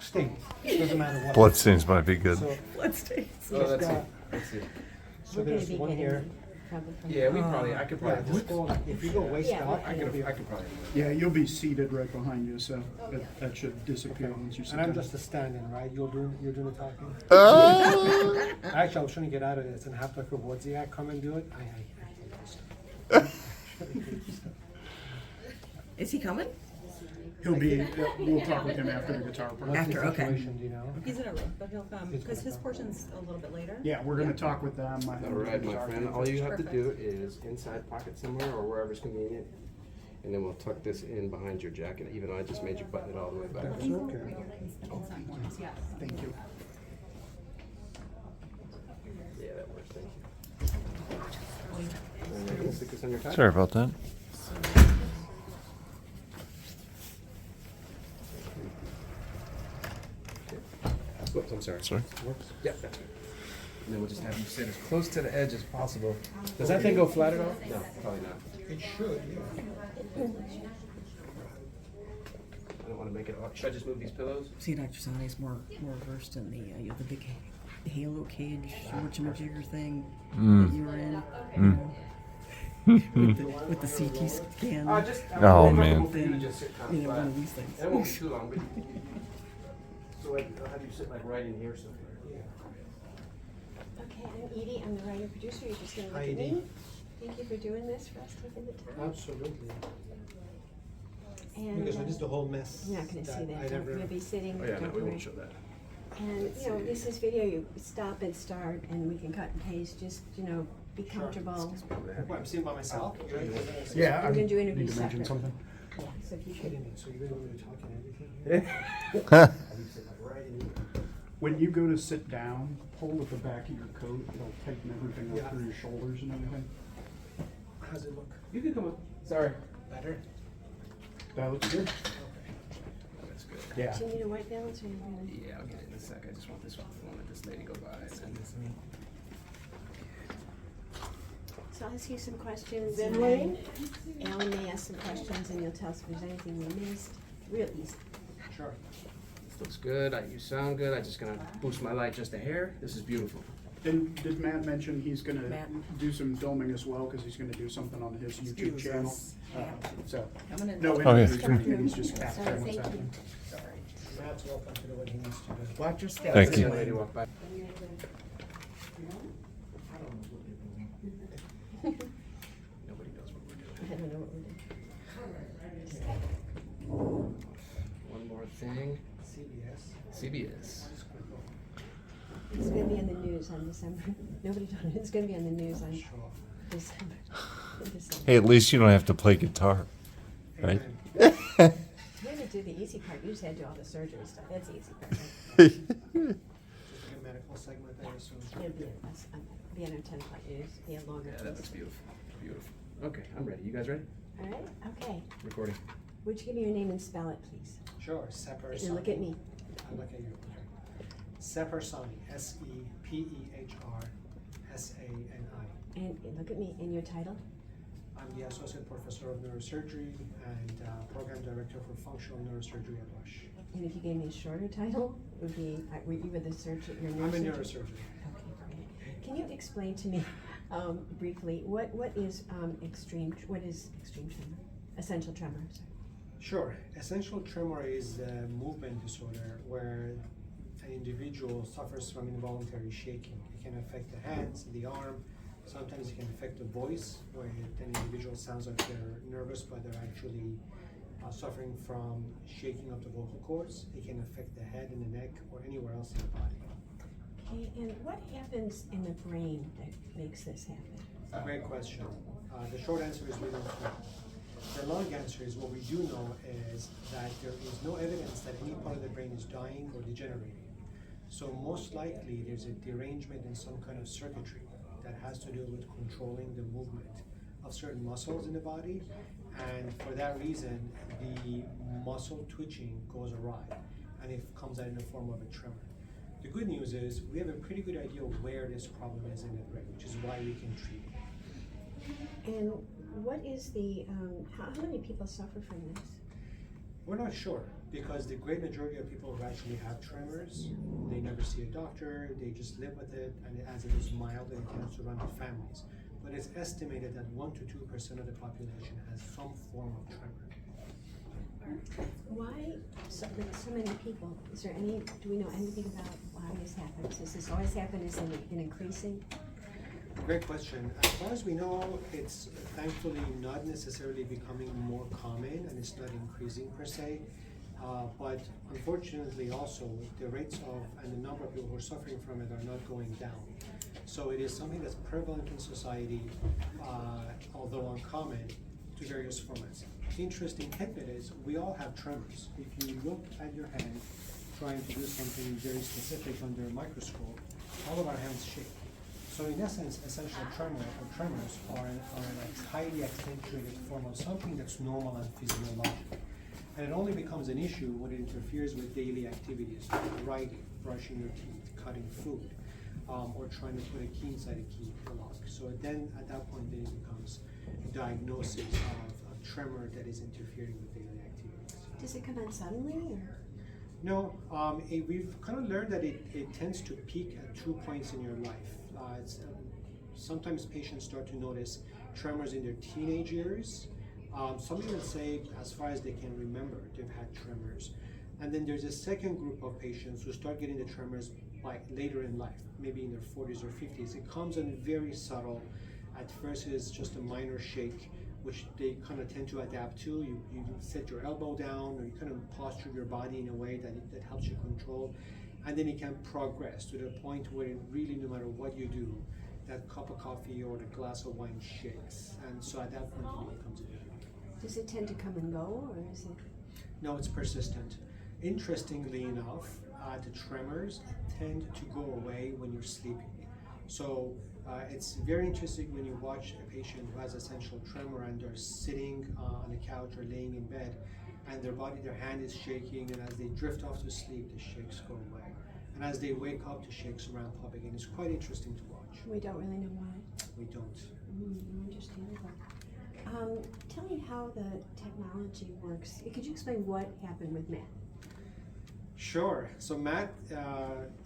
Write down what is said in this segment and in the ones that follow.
state. It doesn't matter what. Bloodstains might be good. So, Let's stay. Oh, that's it. That's it. so there's one here. Yeah, I could Yeah, probably just go, if you go waist up, I you'll be. could probably. Yeah, you'll be seated right behind you, so that should disappear once you sit And I'm down. just a stand-in, right? You're doing the talking. Oh. Actually, I was trying to get out of this and have Dr. Wodziak come and do it. Is he coming? He'll be, we'll talk with him after the guitar part. What's the After, okay. situation, do you know? He's in a room, but he'll come, He's because gonna his come. portion's a little bit later. Yeah, we're gonna talk with them. All right, my friend. All you have to do is inside pocket somewhere or wherever's convenient, and then we'll tuck this in behind your jacket. Even though I just made you button it all the way back. That's okay. Thank you. Yeah, that works. Thank you. And you can stick this on your tie. Sorry about that. Whoops, I'm sorry. Sorry. Yep, that's good. And then we'll just have you sit as close to the edge as possible. Does that thing go flat at all? No, probably not. It should, yeah. I don't want to make it awkward. Should I just move these pillows? See, Dr. Sani's more versed in the big halo cage whatchamajigger thing that you were in. With the CT scan. Oh, man. For you to just sit kind of One flat. of these things. It won't be too long, but so I'll have you sit like right in here somewhere. Okay, I'm Edie, I'm the writer producer, you're just gonna look Hi, at Edie. me. Thank you for doing this, for us taking the time. Absolutely. And Because it is the whole mess. you're not gonna see I that, never. you'll be sitting. Oh yeah, no, don't we worry. won't show that. And, you know, this is video, you stop and start, and we can cut and paste, just, be Sure. comfortable. What, I'm sitting by myself? Yeah, We're gonna do need interviews to mention separate. something. Yeah, so if you could, Kidding me, so you really want me to talk and everything? Have you sit like right in here. When you go to sit down, pull at the back of your coat. It'll tighten everything Yeah. up through your shoulders and everything. How's it look? You can come up. Sorry. Better? That looks good. That's good. Yeah. do you need a white balance, or are you gonna? Yeah, I'll get it in a sec. I just want this one. I want this lady go by. And then So I'll ask you some questions, and then Alan may ask some questions, and you'll tell us if there's anything we missed. Real easy. Sure. this looks good. You sound good. I'm just gonna boost my light just a hair. This is beautiful. And did Matt mention he's gonna Matt. do some filming as well, because he's gonna do something on his YouTube channel? So, Coming in. no Oh, yeah. interviews or anything, he's just capturing Sorry, what's thank you. happening. Matt's welcome to do what he needs to do. Watch your steps. Thank you. Young lady walk by. Nobody knows what we're doing. I don't know what we're doing. One more thing. CBS. CBS. It's gonna be on the news on December. Nobody told me, it's gonna be on the news on Sure. December. In December. Hey, at least you don't have to play guitar, right? Amen. We're gonna do the easy part. You just had to do all the surgery stuff. That's the easy part. Just a medical segment, I assume. It'll be on our 10 o'clock news. Be a longer Yeah, that looks piece. beautiful. Beautiful. Okay, I'm ready. You guys ready? All right. Okay. Recording. Would you give me your name and spell it, please? Sure, Sepper And look at me. I look at you. Okay. Sepper Sani, SepherSani. And look at me. And your title? I'm the Associate Professor of Neurosurgery and Program Director for Functional Neurosurgery at Rush. And if you gave me a shorter title, it would be, were you with the surgeon? I'm a neurosurgeon. Okay, great. Can you explain to me briefly what is extreme tremor? Essential tremor. Sorry. Sure. Essential tremor is a movement disorder where an individual suffers from involuntary shaking. It can affect the hands, the arm. Sometimes it can affect the voice, where an individual sounds like they're nervous, but they're actually suffering from shaking of the vocal cords. It can affect the head and the neck or anywhere else in the body. Okay, and what happens in the brain that makes this happen? Great question. The short answer is we don't know. The long answer is what we do know is that there is no evidence that any part of the brain is dying or degenerating. So most likely there's a derangement in some kind of circuitry that has to do with controlling the movement of certain muscles in the body, and for that reason the muscle twitching goes awry and it comes out in the form of a tremor. The good news is we have a pretty good idea of where this problem is in the brain, which is why we can treat it. And what is the, how many people suffer from this? We're not sure, because the great majority of people who actually have tremors, they never see a doctor, they just live with it, and as it is mild, it tends to run in families. But it's estimated that 1 to 2% of the population has some form of tremor. Why with so many people? Is there any? Do we know anything about why this happens? Does this always happen? Is it increasing? Great question. As far as we know, it's thankfully not necessarily becoming more common, and it's not increasing per se. But unfortunately also, the rates of and the number of people who are suffering from it are not going down. So it is something that's prevalent in society, although uncommon, to various formats. The interesting tidbit is we all have tremors. If you look at your hand trying to do something very specific under a microscope, all of our hands shake. So in essence, essential tremor or tremors are a highly accentuated form of something that's normal and physiological. And it only becomes an issue when it interferes with daily activities like writing, brushing your teeth, cutting food, or trying to put a key inside a key lock. So then at that point then it becomes a diagnosis of a tremor that is interfering with daily activities. Does it come on suddenly? Or? No, we've kind of learned that it tends to peak at 2 points in your life. Sometimes patients start to notice tremors in their teenage years. Some even say as far as they can remember, they've had tremors. And then there's a second group of patients who start getting the tremors like later in life, maybe in their 40s or 50s. It comes in very subtle. At first it's just a minor shake, which they kind of tend to adapt to. You set your elbow down, or you kind of posture your body in a way that helps you control. And then it can progress to the point where it really, no matter what you do, that cup of coffee or the glass of wine shakes. And so at that point it becomes an issue. Does it tend to come and go, or is it? No, it's persistent. Interestingly enough, the tremors tend to go away when you're sleeping. So it's very interesting when you watch a patient who has essential tremor and they're sitting on a couch or laying in bed, and their hand is shaking, and as they drift off to sleep, the shakes go away. And as they wake up, the shakes ramp up again. It's quite interesting to watch. We don't really know why. We don't. Understandable. Tell me how the technology works. Could you explain what happened with Matt? Sure. So Matt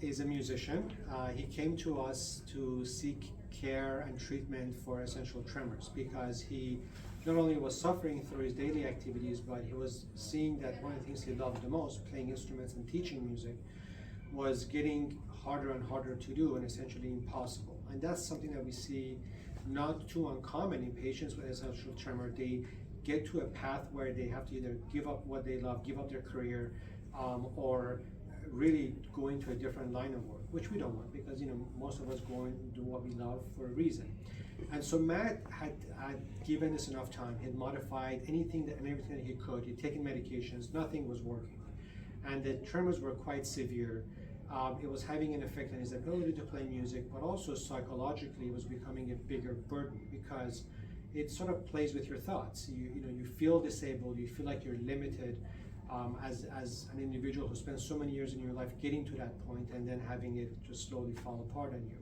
is a musician. He came to us to seek care and treatment for essential tremors because he not only was suffering through his daily activities, but he was seeing that one of the things he loved the most, playing instruments and teaching music, was getting harder and harder to do and essentially impossible. And that's something that we see not too uncommon in patients with essential tremor. They get to a path where they have to either give up what they love, give up their career, or really go into a different line of work, which we don't want because most of us go and do what we love for a reason. And so Matt had given us enough time. He had modified anything and everything that he could. He'd taken medications, nothing was working. And the tremors were quite severe. It was having an effect on his ability to play music, but also psychologically it was becoming a bigger burden because it sort of plays with your thoughts. You feel disabled, you feel like you're limited as an individual who spends so many years in your life getting to that point and then having it just slowly fall apart on you.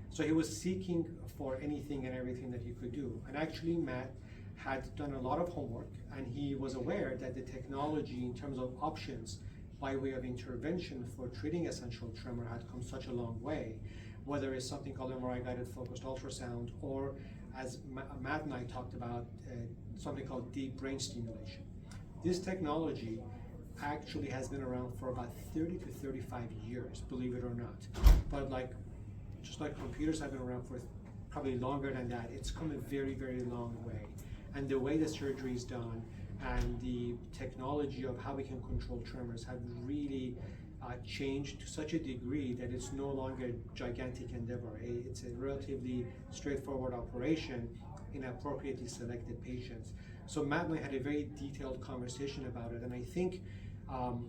So he was seeking for anything and everything that he could do. And actually Matt had done a lot of homework, and he was aware that the technology in terms of options by way of intervention for treating essential tremor had come such a long way, whether it's something called MRI-guided focused ultrasound, or as Matt and I talked about, something called Deep Brain Stimulation. This technology actually has been around for about 30 to 35 years, believe it or not. But just like computers have been around for probably longer than that, it's come a very, very long way. And the way the surgery is done and the technology of how we can control tremors have really changed to such a degree that it's no longer a gigantic endeavor. It's a relatively straightforward operation in appropriately selected patients. So Matt and I had a very detailed conversation about it, and I think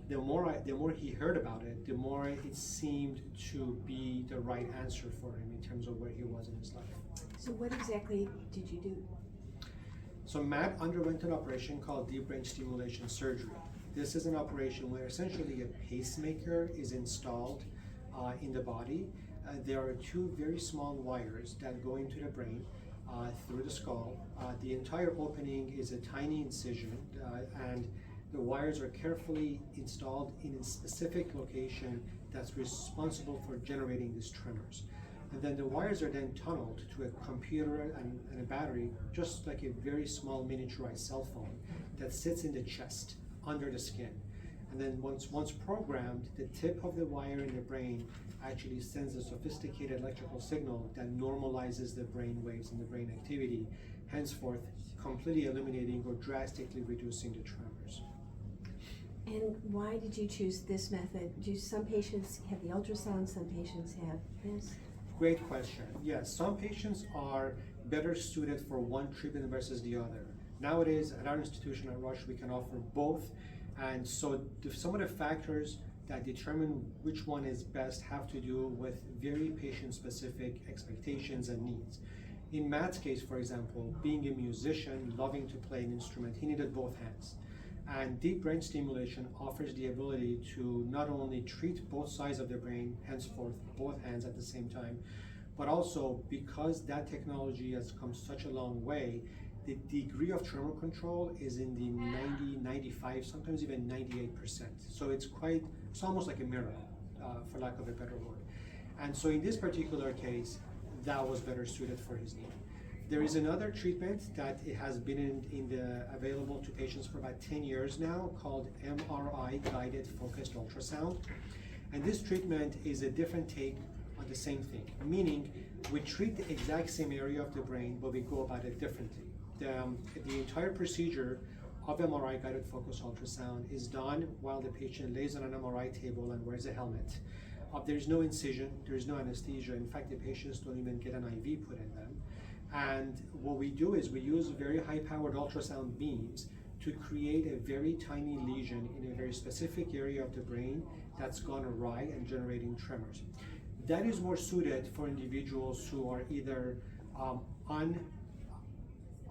the more he heard about it, the more it seemed to be the right answer for him in terms of where he was in his life. So what exactly did you do? So Matt underwent an operation called Deep Brain Stimulation surgery. This is an operation where essentially a pacemaker is installed in the body. There are two very small wires that go into the brain through the skull. The entire opening is a tiny incision, and The wires are carefully installed in a specific location that's responsible for generating these tremors. And then the wires are then tunneled to a computer and a battery, just like a very small miniaturized cell phone that sits in the chest, under the skin. And then once programmed, the tip of the wire in the brain actually sends a sophisticated electrical signal that normalizes the brain waves and the brain activity, henceforth completely eliminating or drastically reducing the tremors. And why did you choose this method? Do some patients have the ultrasound, some patients have this? Great question. Yes, some patients are better suited for one treatment versus the other. Nowadays, at our institution at Rush, we can offer both. And so some of the factors that determine which one is best have to do with very patient-specific expectations and needs. In Matt's case, for example, being a musician, loving to play an instrument, he needed both hands. And deep brain stimulation offers the ability to not only treat both sides of the brain, henceforth both hands at the same time, but also because that technology has come such a long way, the degree of tremor control is in the 90, 95, sometimes even 98%. So it's almost like a miracle, for lack of a better word. And so in this particular case, that was better suited for his need. There is another treatment that it has been available to patients for about 10 years now called MRI guided focused ultrasound. And this treatment is a different take on the same thing, meaning we treat the exact same area of the brain, but we go about it differently. The entire procedure of MRI guided focused ultrasound is done while the patient lays on an MRI table and wears a helmet. There's no incision, there's no anesthesia. In fact, the patients don't even get an IV put in them. And what we do is we use very high-powered ultrasound beams to create a very tiny lesion in a very specific area of the brain that's gone awry and generating tremors. That is more suited for individuals who are either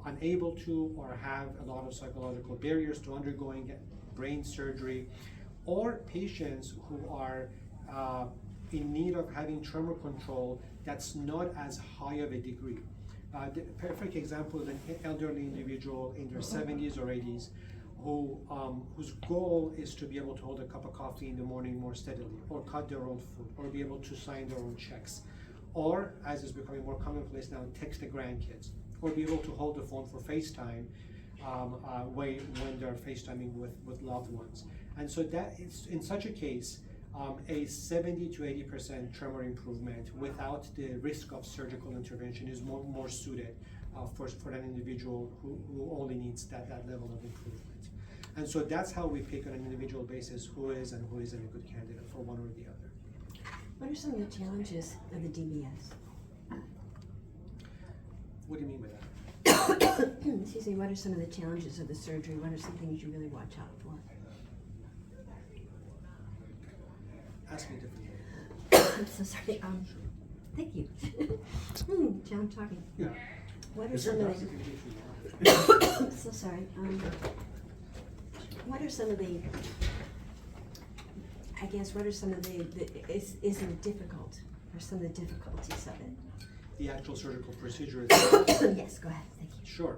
unable to or have a lot of psychological barriers to undergoing brain surgery, or patients who are in need of having tremor control that's not as high of a degree. The perfect example is an elderly individual in their 70s or 80s whose goal is to be able to hold a cup of coffee in the morning more steadily, or cut their own food, or be able to sign their own checks, or, as is becoming more commonplace now, text the grandkids, or be able to hold the phone for FaceTime when they're FaceTiming with loved ones. And so that is, in such a case, a 70 to 80% tremor improvement without the risk of surgical intervention is more suited for that individual who only needs that level of improvement. And so that's how we pick on an individual basis who is and who isn't a good candidate for one or the other. What are some of the challenges of the DBS? What do you mean by that? Excuse me, what are some of the challenges of the surgery? What are some things you really watch out for? Ask me differently. I'm so sorry. Thank you. John, I'm talking. Yeah. What are Is some there of the? documentation? So sorry. What are some of the? I guess what are some of is it difficult? Or some of the difficulties of it? The actual surgical procedure itself. Yes, go ahead. Thank you. Sure.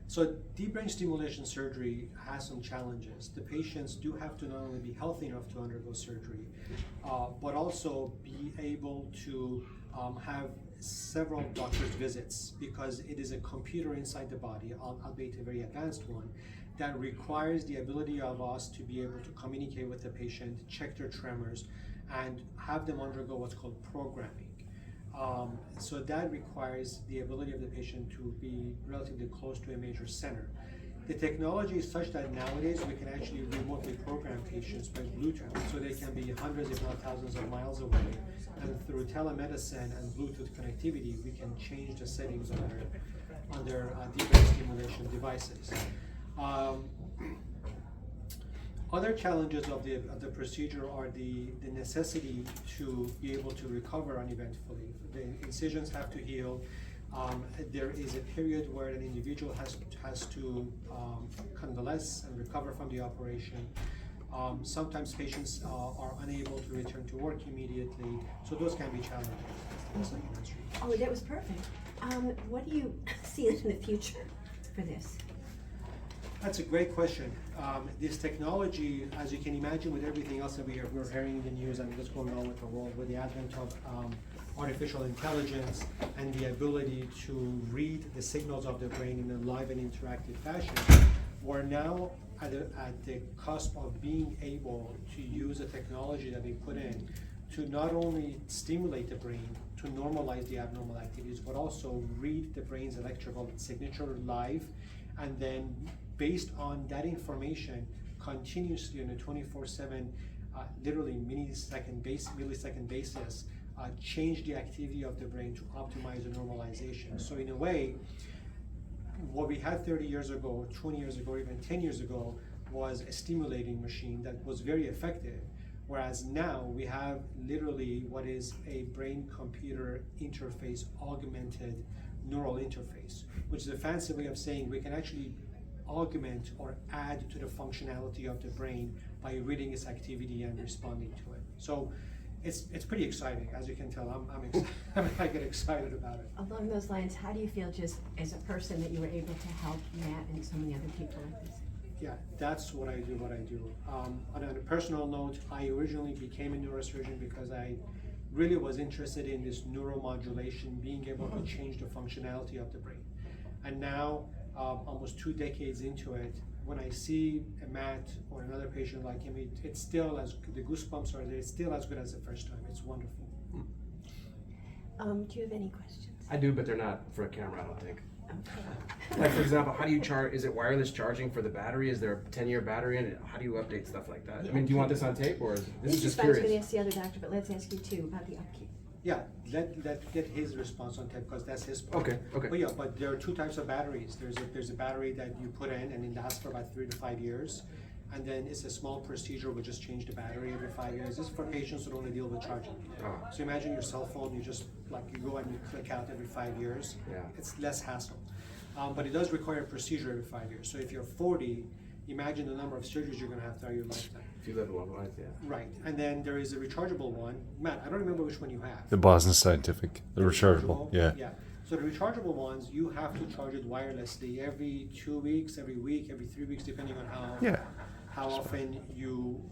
So deep brain stimulation surgery has some challenges. The patients do have to not only be healthy enough to undergo surgery, but also be able to have several doctor's visits, because it is a computer inside the body, albeit a very advanced one, that requires the ability of us to be able to communicate with the patient, check their tremors, and have them undergo what's called programming. So that requires the ability of the patient to be relatively close to a major center. The technology is such that nowadays we can actually remotely program patients by Bluetooth, so they can be hundreds if not thousands of miles away, and through telemedicine and Bluetooth connectivity we can change the settings on their deep brain stimulation devices. Other challenges of the procedure are the necessity to be able to recover uneventfully. The incisions have to heal. There is a period where an individual has to convalesce and recover from the operation. Sometimes patients are unable to return to work immediately, so those can be challenging. Oh, that was perfect. What do you see in the future for this? That's a great question. This technology, as you can imagine, with everything else that we're hearing in the news and what's going on with the world, with the advent of artificial intelligence and the ability to read the signals of the brain in a live and interactive fashion, we're now at the cusp of being able to use the technology that we put in to not only stimulate the brain to normalize the abnormal activities, but also read the brain's electrical signature live, and then based on that information, continuously on a 24/7, literally millisecond basis, change the activity of the brain to optimize the normalization. So in a way, what we had 30 years ago, 20 years ago, even 10 years ago, was a stimulating machine that was very effective. Whereas now we have literally what is a brain-computer interface, augmented neural interface, which is a fancy way of saying we can actually augment or add to the functionality of the brain by reading its activity and responding to it. So it's pretty exciting, as you can tell. I get excited about it. Along those lines, how do you feel just as a person that you were able to help Matt and so many other people like this? Yeah, that's what I do. On a personal note, I originally became a neurosurgeon because I really was interested in this neuromodulation, being able to change the functionality of the brain. And now, almost 2 decades into it, when I see a Matt or another patient like him, it's still the goosebumps are there. It's still as good as the first time. It's wonderful. Do you have any questions? I do, but they're not for a camera, I don't think. Okay. Like, for example, how do you charge? Is it wireless charging for the battery? Is there a 10-year battery in it? How do you update stuff like that? I mean, do you want this on tape, or is this is just I was going to curious? ask the other doctor, but let's ask you too about the upkeep. Yeah, let get his response on tape because that's his part. Okay. But yeah, but there are 2 types of batteries. There's a battery that you put in and it lasts for about 3 to 5 years, and then it's a small procedure. We just change the battery every 5 years. This is for patients who don't want to deal with charging. Oh. So imagine your cell phone. You just you go and you click out every 5 years. Yeah. It's less hassle, but it does require a procedure every 5 years. So if you're 40, imagine the number of surgeries you're going to have throughout your lifetime. If you live a long life, yeah. Right, and then there is a rechargeable one. Matt, I don't remember which one you have. The Boston Scientific, the rechargeable. Yeah. Yeah. So the rechargeable ones, you have to charge it wirelessly every 2 weeks, every week, every 3 weeks, depending on how often you,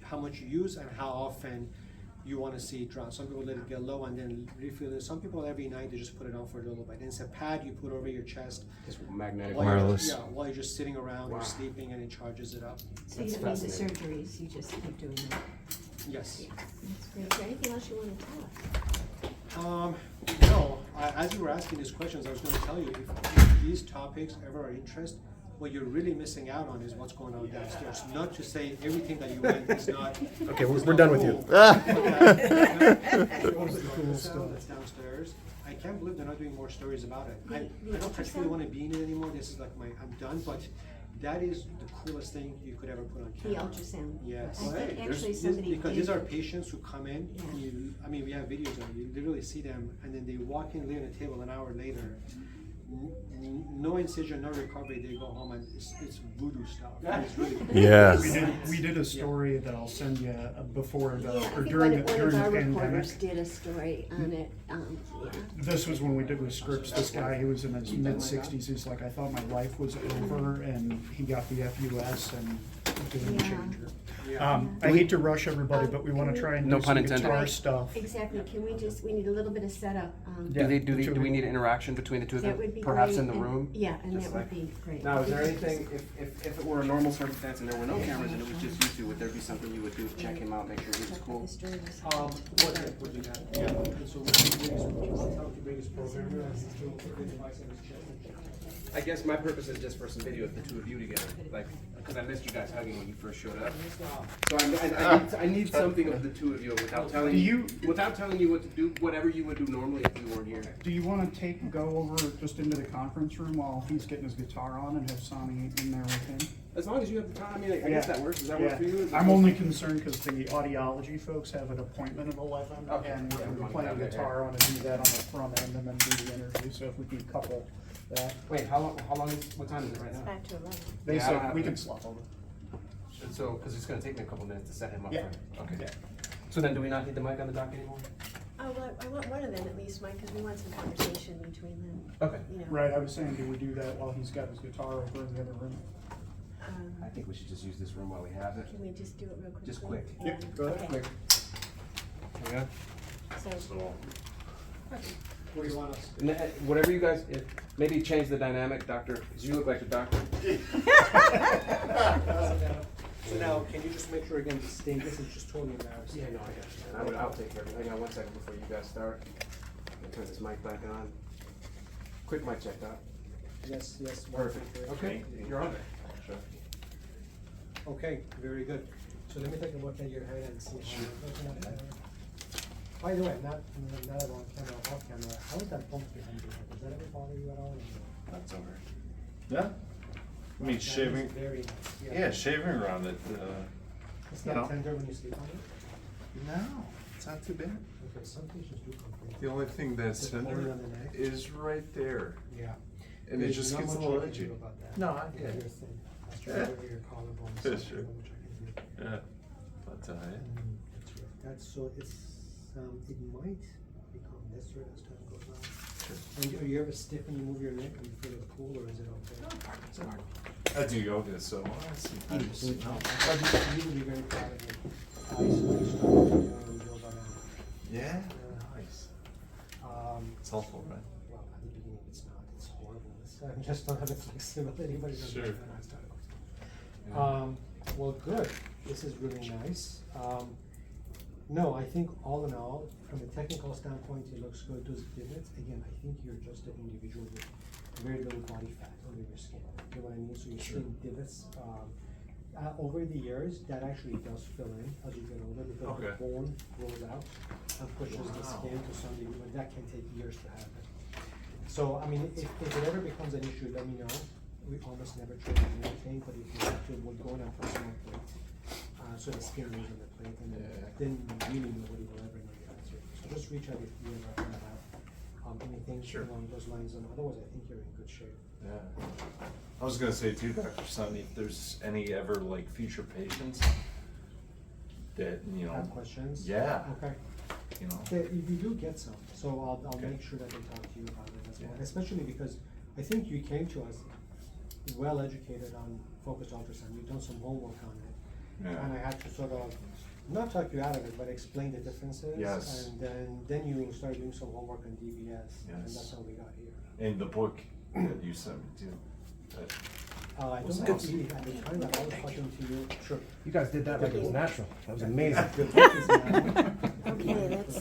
how much you use and how often you want to see it drop. Some people let it get low and then refill it. Some people every night they just put it on for a little bit. And it's a pad you put over your chest. Just magnetic. Wireless. While you're just sitting around or Wow. sleeping, and it charges it up. So you That's don't need the fascinating. surgeries, you just keep doing that. Yes. That's great. Is there anything else you want to tell us? No, as you were asking these questions, I was going to tell you if these topics ever are of interest, what you're really missing out on is what's going on downstairs. Not to say everything that you went is not. Okay, is we're not done with you. cool. The sound that's downstairs. I can't believe they're not doing more stories about it. I don't particularly want to be in it anymore. This is like I'm done. But that is the coolest thing you could ever put on The camera. ultrasound. Yes. I think Hey, actually This- somebody because did. these are patients who come in, Yeah. and we have videos of it, you literally see them, and then they walk in, lay on a table an hour later, no incision, no recovery, they go home, and it's voodoo stuff. It's really cool. Yes. We did a story that I'll send you before Yeah, I or think during one the of our pandemic. reporters did a story on it, yeah. This was when we did with scripts. This guy, he was in his mid-60s. He's like, I thought my life was over, and he got the FUS and game Yeah. changer. Yeah. I hate to rush everybody, but we want to try and No do pun some intended. guitar Right. stuff. Exactly, can we need a little bit of setup, Yeah. Do we need interaction between the two of that them? would be great. Perhaps in the and- room? Yeah, and Just that would like- be great. Now, is there anything, if it were a normal circumstance and there were no cameras and it was just you two, would there be something you would do to check him out, make sure he was Check cool? the stories. What do you got? Yeah, and so I'll tell him to bring his programmer, and he'll put the device on his chest. I guess my purpose is just for some video of the two of you together, like, because I missed you guys hugging when you first showed up. So I need something of the two of you without telling you what to do, whatever you would do normally if you weren't here. Do you want to go over just into the conference room while he's getting his guitar on and have Sani in there with him? As long as you have the time, I mean, I guess that works. Does that work for you? I'm only concerned because the audiology folks have an appointment at 11, Okay. and we're Yeah, going to we be playing wanna have guitar on and do that on the front end and then do the interview. So if we can couple that, Wait, how long what time is it right It's now? back to 11. they Yeah, I don't said have we to- can swap over. So, because it's gonna take me a couple minutes to set him up. Yeah. Okay. So then, do we not need the mic on the dock anymore? Oh, well, I want one of them at least, Mike, because we want some conversation between them, Okay. you know. Right, I was saying, do we do that while he's got his guitar over in the other room? I think we should just use this room while we have it. Can we just do it real quickly? Just quick. Yep, go ahead. Okay. Quick. Yeah. So, What do you want us? Whatever you guys, maybe change the dynamic, doctor, because you look like a doctor. So now, can you just make sure again, this is just totally embarrassing. Yeah, no, I got you. I'll take care of it. Hang on 1 second before you guys start. I'm gonna turn this mic back on. Quick mic check, doc. Yes, yes. Perfect. Okay, you're on there. Sure. Okay, very good. So let me take a look at your head and see how you're looking at that. By the way, not on camera, off camera, how is that bump behind your head? Does that ever bother you at all? That's alright. Yeah. I mean, That is shaving. very nice, Yeah, shaving around it. It's you not know. tender when you sleep on it? No, it's not too bad. Okay, some patients do complain. The only thing that's Just pulling tender on the neck? is right there. Yeah. And it There's just not gets a much little I can do edgy. about that. No, Yeah, yeah. you're thin. That's Yeah. right over your collarbone. Yeah, so there's sure. not much I can do. Yeah. But yeah. That's right. That's so it's it might become lesser as time goes on. Sure. And are you ever stiff when you move your neck when you feel it pull, or is it okay? I do yoga, so I'm usually very proud of you. I started yoga now. yeah. Nice. It's helpful, right? Well, at the beginning it's not. It's horrible. I just don't have the flexibility, but it doesn't Sure. matter when I started. Well, good. This is really nice. No, I think all in all, from a technical standpoint, it looks good. Those divots, again, I think you're just an individual with very little body fat under your skin. You know what I mean? So you're seeing divots. Over the years, that actually does fill in as you get older because Okay. the bone grows out and pushes the Wow. skin to some degree, but that can take years to happen. So, I mean, if it ever becomes an issue, let me know. We almost never trade anything, but if you have to, we'll go in and put some more plate. So the skin lays on the plate, and then really nobody will ever know the answer. So just reach out if you ever have anything Sure. along those lines, and otherwise I think you're in good shape. Yeah. I was gonna say too, Dr. Sani, if there's any ever like future patients that, you know. Have questions? Yeah. Okay. You know. You do get some, so I'll Okay. make sure that they talk to you about it as well, Yeah. especially because I think you came to us well educated on focused ultrasound. You've done some homework on it. Yeah. And I had to sort of, not talk you out of it, but explain the differences. Yes. And then you started doing some homework on DBS, and Yes. that's how we got here. And the book that you sent me too. That- I Was don't know awesome. if at the time that I was talking to you, sure. You guys did that like it was natural. That was amazing. Good. Thank you, Sani. Okay, let's,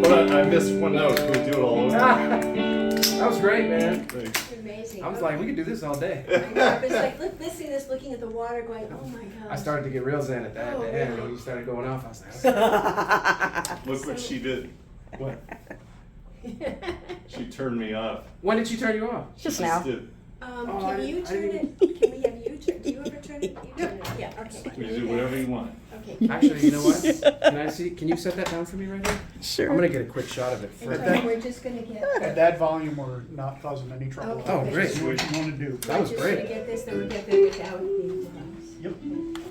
Well, I missed one note. Can we do it all over? That was great, man. Thanks. Amazing. I was like, we could do this all day. I know, it's like listening to this, looking at the water, going, oh my god. I started to get real zen at the Oh, end really? when you started going off. I was like, Look what she did. what? She turned me off. When did she turn you off? Just She now. did. Oh, I Can you didn't- I turn didn't- it? Can we have you turn? Do you ever turn it? You turn it. Yeah. Okay. You do whatever you want. Okay. Actually, you know what? Can I see? Can you set that down for me right here? Sure. I'm gonna get a quick shot of it And first. so we're just gonna get. At that volume, we're not causing any trouble. Okay. Oh, great. See what you want to do. That was We're just great. gonna get this, then we'll get there without the device. Yep.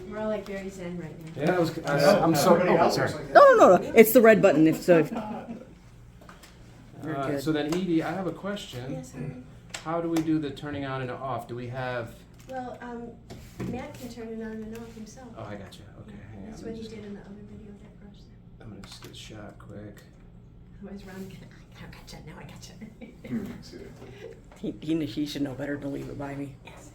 We're all like very zen right now. Yeah, that was. I'm so. Everybody Oh, else sorry. looks like No, no, no. It's the red button. If so. You're good. So then, Edie, I have a question. Yes, honey. How do we do the turning on and off? Do we have? Well, Matt can turn it on and off himself. Oh, I got you. Okay, hang on. That's Let what me he just- did in the other video that first. I'm gonna just get a shot quick. Otherwise, Ron, I gotcha. Now I gotcha. He should know better than leave it by me. Yes.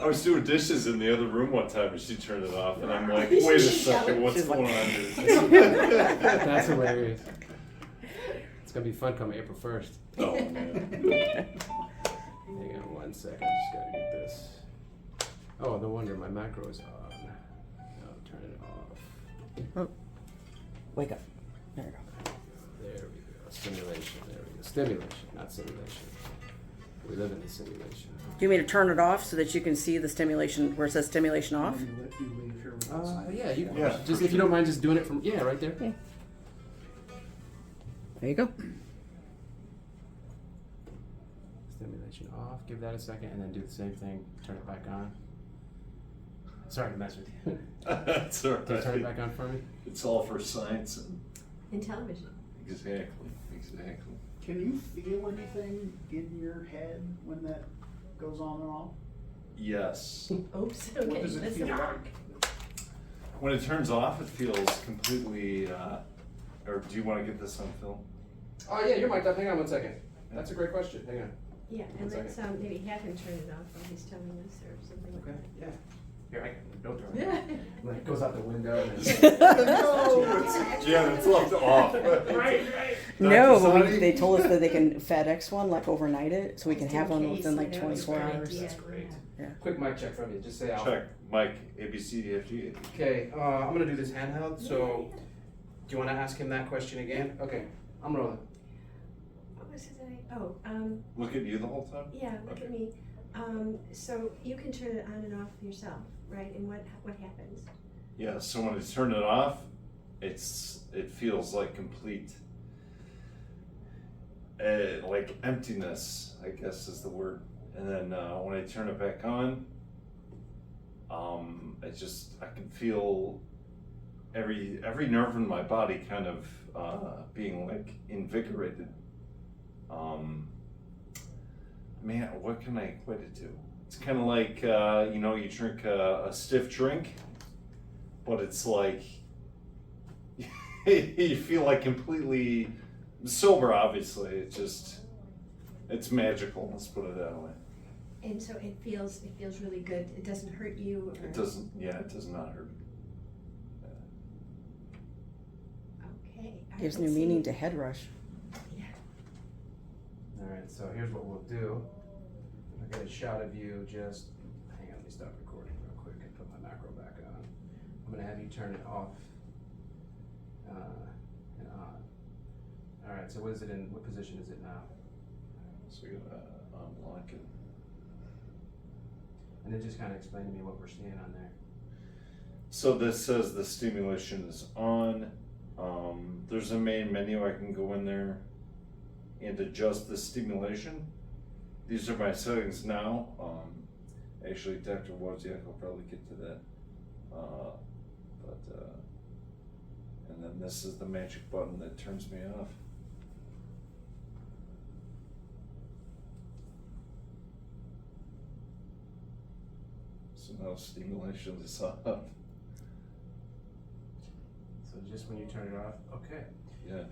I was doing dishes in the other room one time and she turned it off and I'm like, She's wait a yelling. second, what's She's going like- on here? That's hilarious. It's gonna be fun come April 1st. Oh, man. Hang on 1 second. I just gotta get this. Oh, no wonder my macro is on. Now turn it off. Wake up. There you go. There we go. Stimulation. There we go. Stimulation, not simulation. We live in the simulation. Do you want me to turn it off so that you can see the stimulation where it says stimulation off? Yeah, you Yeah. just if you don't mind just doing it from right there. Yeah. There you go. Stimulation off. Give that a second, and then do the same thing. Turn it back on. Sorry to mess with you. That's all Can you turn it right. back on for me? It's all for science and In television. exactly. Can you feel anything in your head when that goes on and off? Yes. Oops. What Okay. does it Listen. feel like? When it turns off, it feels completely, or do you want to get this on film? Oh yeah, you're mic'd up. Hang on 1 second. That's a great question. Hang on. Yeah, and 1 let's second. maybe have him turn it off while he's telling us or something like Okay. that. Yeah. Here, don't turn it. Yeah. Like, it goes out the window. And Yeah, it's left off. No, Dr. but Sani? they told us that they can FedEx one, like overnight it, so we can Just in have one case, within like you know, it's 24 a good hours. idea. That's great. Yeah. Quick mic check from you. Just say Alpha. Check. Mike, ABCDFG. Okay, I'm gonna do this handheld, so do you wanna ask him that question again? Okay, I'm rolling. What was his name? Oh, Look at you the whole time? yeah, look at me. So you can turn it on and off yourself, right? And what happens? Yeah, so when I turn it off, it feels like complete, like emptiness, I guess is the word. And then when I turn it back on, I can feel every nerve in my body kind of being like invigorated. Man, what can I equate it to? It's kind of like, you drink a stiff drink, but it's like, you feel like completely sober, obviously. It's magical, let's put it that way. And so it feels really good. It doesn't hurt you. Or... It does not hurt. Okay. Gives new meaning to head rush. Yeah. Alright, so here's what we'll do. I'll get a shot of you just, hang on, let me stop recording real quick and put my macro back on. I'm gonna have you turn it off and on. Alright, so what position is it now? So you're gonna unlock it. And then just kinda explain to me what we're seeing on there. So this says the stimulation is on. There's a main menu. I can go in there and adjust the stimulation. These are my settings now. Actually, Dr. Wodziak will probably get to that. And then this is the magic button that turns me off. So now stimulation is off. So just when you turn it off, okay. Yeah.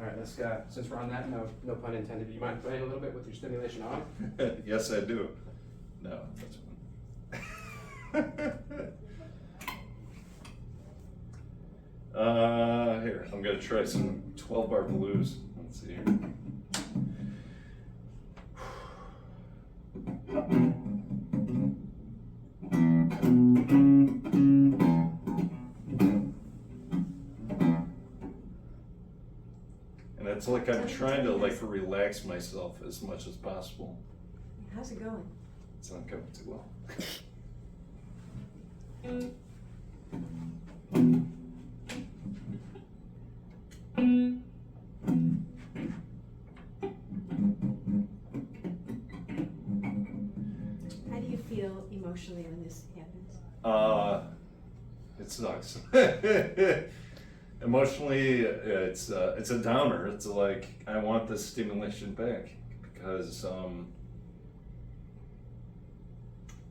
Alright, let's since we're on that note, no pun intended, do you mind playing a little bit with your stimulation on? Yes, I do. No, that's one. Here, I'm gonna try some 12-bar blues. Let's see here. And it's like I'm trying to like relax myself as much as possible. How's it going? It's not going too well. How do you feel emotionally when this happens? It sucks. Emotionally, it's a downer. It's like I want this stimulation back because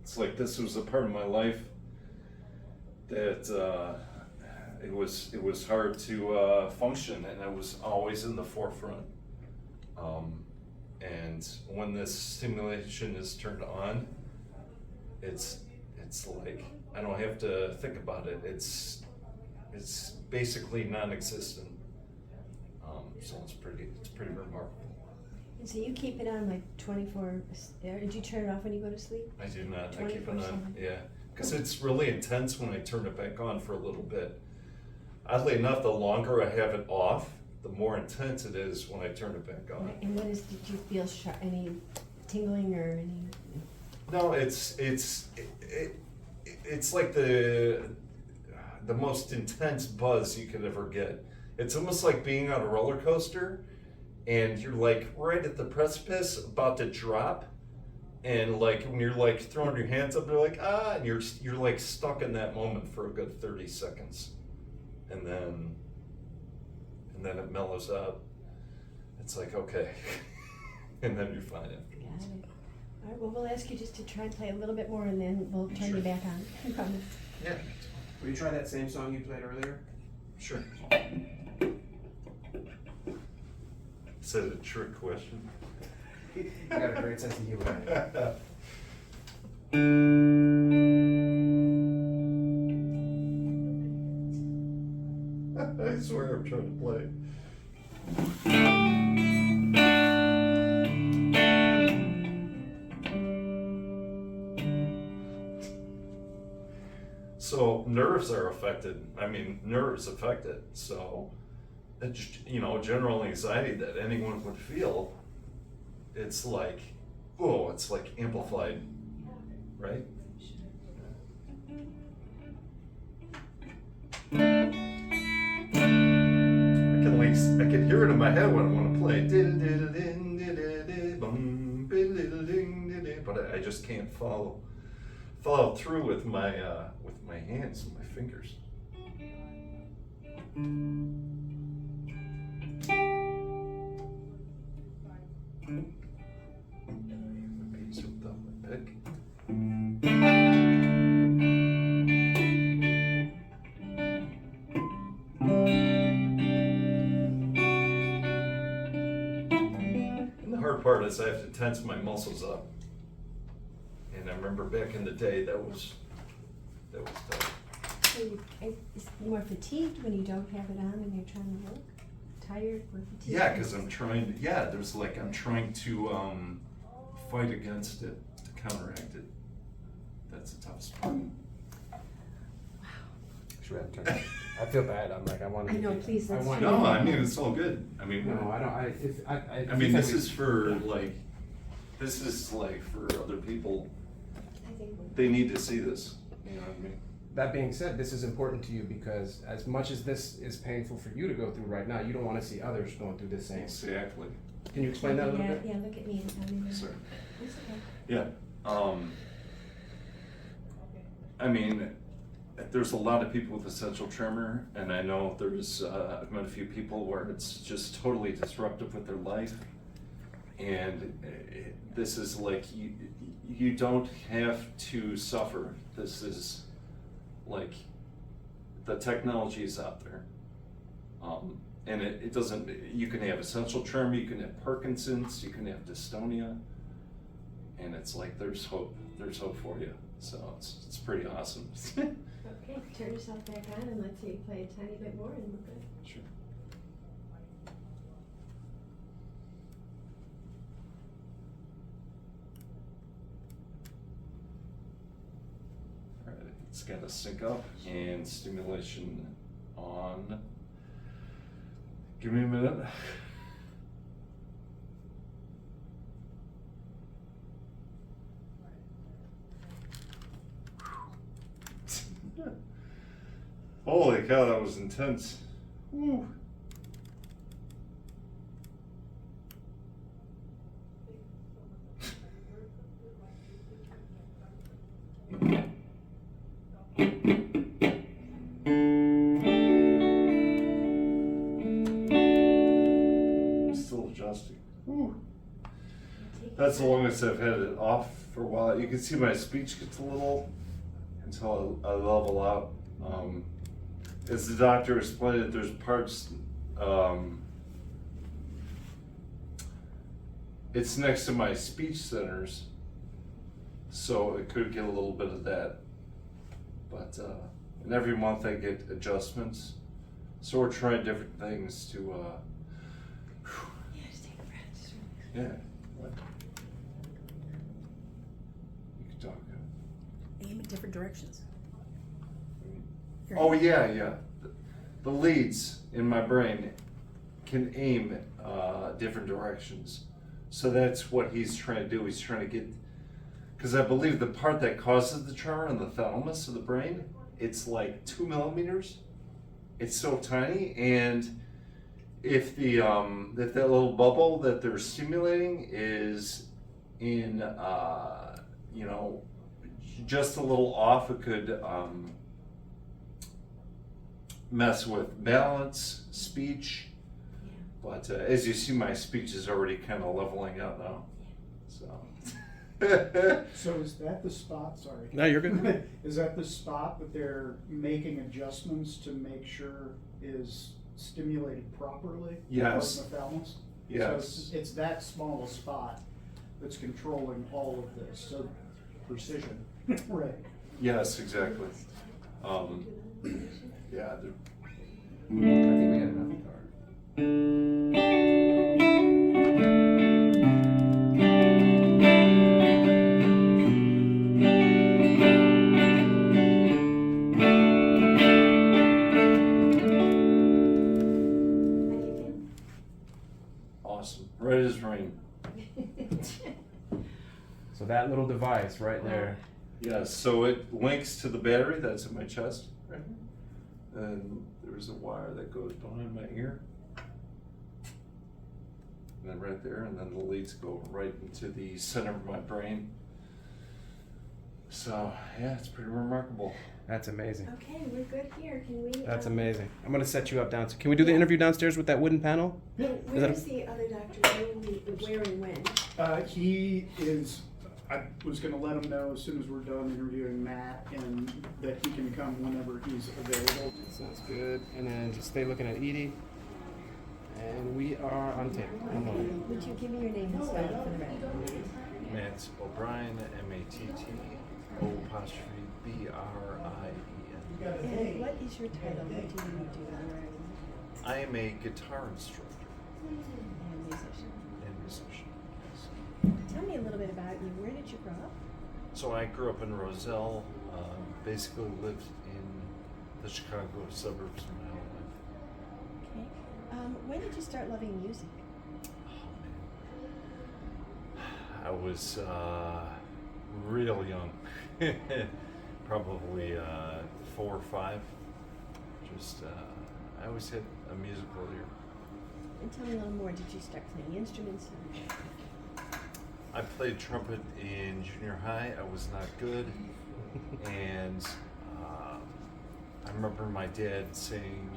it's like this was a part of my life that it was hard to function, and I was always in the forefront. And when this stimulation is turned on, it's like I don't have to think about it. It's basically non-existent. So it's pretty remarkable. And so you keep it on like 24, did you turn it off when you go to sleep? I do not. I keep it on. 24/7? Yeah, because it's really intense when I turn it back on for a little bit. Oddly enough, the longer I have it off, the more intense it is when I turn it back on. And did you feel any tingling or any? No, it's like the most intense buzz you could ever get. It's almost like being on a roller coaster, and you're like right at the precipice, about to drop, and like when you're like throwing your hands up, you're like ah, and you're like stuck in that moment for a good 30 seconds, and then it mellows out. It's like okay, and then you're fine after. Got it. All right, well, we'll ask you just to try and play a little bit more, and then we'll turn Sure. you back on. I promise. Yeah, Will you try that same song you played earlier? sure. Is that a trick question? You got a great sense of humor. I swear I'm trying to play. So nerves are affected. I mean, nerves affected. So, it's, general anxiety that anyone would feel, it's like, oh, it's like amplified, right? I can hear it in my head when I want to play. But I just can't follow through with my hands and my fingers. Piece without my pick. And the hard part is I have to tense my muscles up. And I remember back in the day that was tough. So is you more fatigued when you don't have it on and you're trying to work? Tired or fatigued? Yeah, because I'm trying to fight against it, to counteract it. That's the toughest part. I feel bad. I'm like, I want to. I know, please, let's try. No, I mean, it's all good. I mean, No, I don't. I mean, this is for other people. I think we're- They need to see this. You know what I mean? That being said, this is important to you because as much as this is painful for you to go through right now, you don't want to see others going through the same. Exactly. Can you explain that a little Yeah, bit? yeah, look at me and tell me. Sorry. It's okay. Yeah. I mean, there's a lot of people with essential tremor, and I know I've met a few people where it's just totally disruptive with their life. And this is like, you don't have to suffer. This is like, the technology is out there. And it doesn't, you can have essential tremor, you can have Parkinson's, you can have dystonia, and it's like, there's hope for you. So it's pretty awesome. Okay, turn yourself back on and let's see you play a tiny bit more and we're good. Sure. Alright, it's got to sync up and stimulation on. Give me a minute. Holy cow, that was intense. Woo. Still adjusting. Woo. That's the longest I've had it off for a while. You can see my speech gets a little until I level out. As the doctor explained it, there's parts, it's next to my speech centers, so it could get a little bit of that. But, and every month I get adjustments, so we're trying different things to, Yeah, just take a breath. Just yeah. What? You can talk. Aim at different directions. Oh yeah. The leads in my brain can aim different directions. So that's what he's trying to do. He's trying to get, because I believe the part that causes the tremor in the thalamus of the brain, it's like 2 millimeters. It's so tiny, and if the if that little bubble that they're stimulating is in just a little off, it could mess with balance, speech, but as you see, my speech is already kind of leveling out now. So. So is that the spot, sorry? No, you're good. Is that the spot that they're making adjustments to make sure is stimulated properly? Yes. Part of the thalamus? Yes. So it's that small a spot that's controlling all of this, so precision, right? Yes, exactly. Yeah. I think we had enough guitar. Awesome. Right as rain. So that little device right there. Yes, so it links to the battery that's in my chest, right? And there's a wire that goes behind my ear. And then right there, and then the leads go right into the center of my brain. So, yeah, it's pretty remarkable. That's amazing. Okay, we're good here. Can we? That's amazing. I'm gonna set you up down. Can we do the interview downstairs with that wooden panel? Where is the other doctor? Where and when? He is, I was gonna let him know as soon as we're done interviewing Matt, and that he can come whenever he's available. Sounds good. And then just stay looking at Edie. And we are on tape. Would you give me your name and spell it for the record? Matt O'Brien, MATT, O''BRIEN. And what is your title? What do you do? I am a guitar instructor And musician. and musician. Tell me a little bit about you. Where did you grow up? So I grew up in Roselle, basically lived in the Chicago suburbs my whole life. Okay. When did you start loving music? Oh man. I was real young. Probably 4 or 5. Just, I always had a musical ear. And tell me a little more. Did you start playing instruments? I played trumpet in junior high. I was not good. And I remember my dad saying,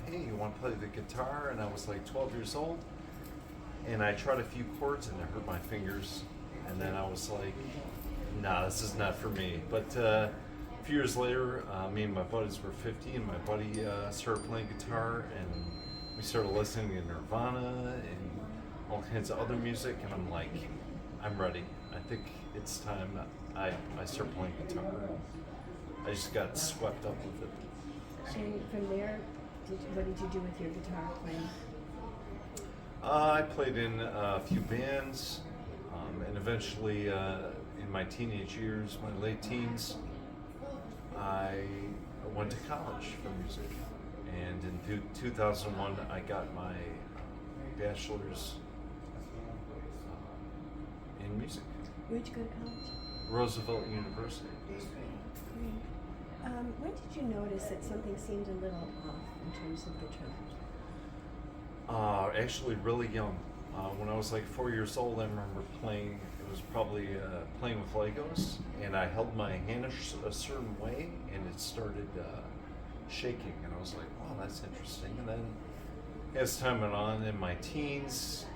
hey, you want to play the guitar? And I was like 12 years old. And I tried a few chords and I hurt my fingers. And then I was like, nah, this is not for me. But a few years later, me and my buddies were 50 and my buddy started playing guitar and we started listening to Nirvana and all kinds of other music, and I'm like, I'm ready. I think it's time I start playing guitar. I just got swept up with it. And from there, what did you do with your guitar playing? I played in a few bands, and eventually, in my teenage years, my late teens, I went to college for music. And in 2001, I got my bachelor's in music. Where'd you go to college? Roosevelt University. Great. When did you notice that something seemed a little off in terms of the tremors? Actually, really young. When I was like 4 years old, I remember playing. It was probably playing with Legos, and I held my hand a certain way, and it started shaking. And I was like, "Wow, that's interesting." And then, as time went on, in my teens,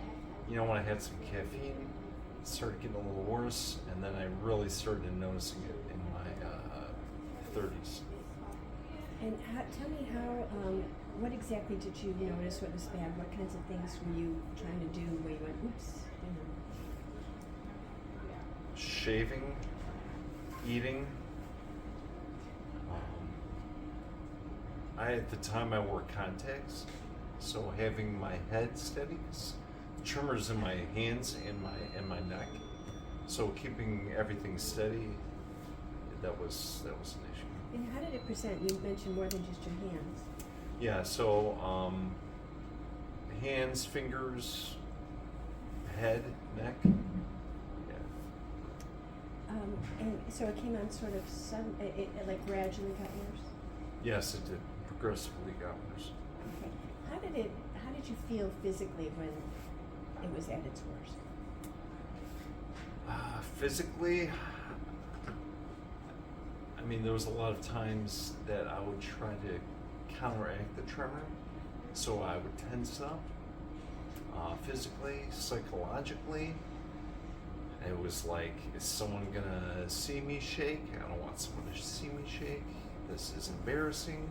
when I had some caffeine, it started getting a little worse, and then I really started noticing it in my 30s. And tell me what exactly did you notice? What was bad? What kinds of things were you trying to do where you went, oops, Shaving, eating. At the time I wore contacts, so having my head steady, 'cause tremors in my hands and my neck, so keeping everything steady, that was an issue. And how did it present? You mentioned more than just your hands. Yeah, so hands, fingers, head, neck. Yeah. And so it came on sort of sudden. It like gradually got worse. Yes, it did. Progressively got worse. Okay. How did you feel physically when it was at its worst? Physically, I mean, there was a lot of times that I would try to counteract the tremor, so I would tense up. Physically, psychologically, it was like, is someone gonna see me shake? I don't want someone to see me shake. This is embarrassing.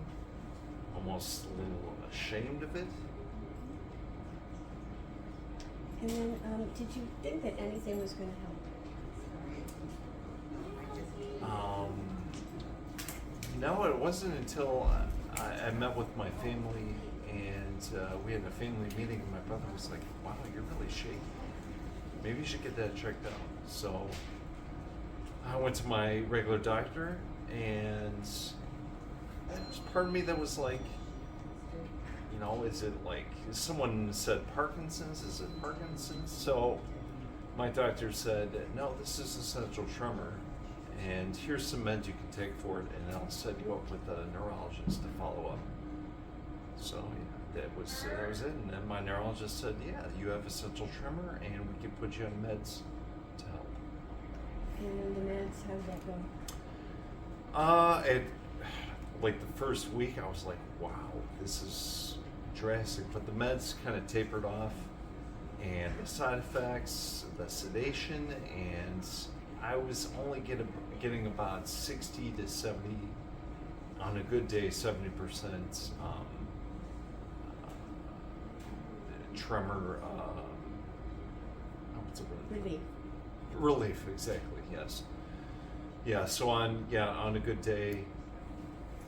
Almost a little ashamed of it. And then, did you think that anything was going to help? No, it wasn't until I met with my family, and we had a family meeting, and my brother was like, "Wow, you're really shaky. Maybe you should get that checked out." So I went to my regular doctor, and there was part of me that was like, is it like, someone said Parkinson's? Is it Parkinson's? So my doctor said, "No, this is essential tremor, and here's some meds you can take for it, and I'll set you up with a neurologist to follow up." So yeah, that was it. And then my neurologist said, "Yeah, you have essential tremor, and we can put you on meds to help." And the meds, how did that go? Like the first week, I was like, "Wow, this is drastic," but the meds kind of tapered off, and the side effects, the sedation, and I was only getting about 60 to 70, on a good day, 70% tremor. What's the word? Relief, exactly. Yes. Yeah. So on a good day,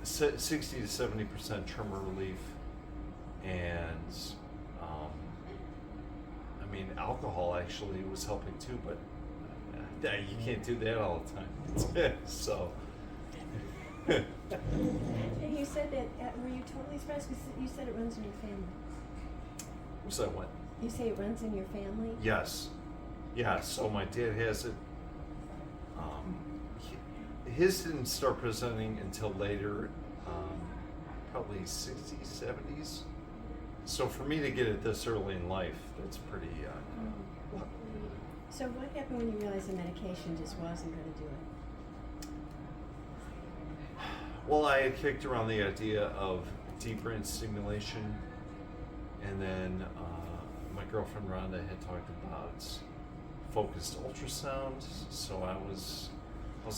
60 to 70% tremor relief, and I mean, alcohol actually was helping too, but you can't do that all the time. So. And you said that, were you totally surprised? Because you said it runs in your family. Was that what? You say it runs in your family? Yes. Yeah, so my dad has it. His didn't start presenting until later, probably 60s, 70s. So for me to get it this early in life, that's pretty So what happened when you realized the medication just wasn't going to do it? Well, I had kicked around the idea of deep brain stimulation, and then my girlfriend Rhonda had talked about focused ultrasound. So I was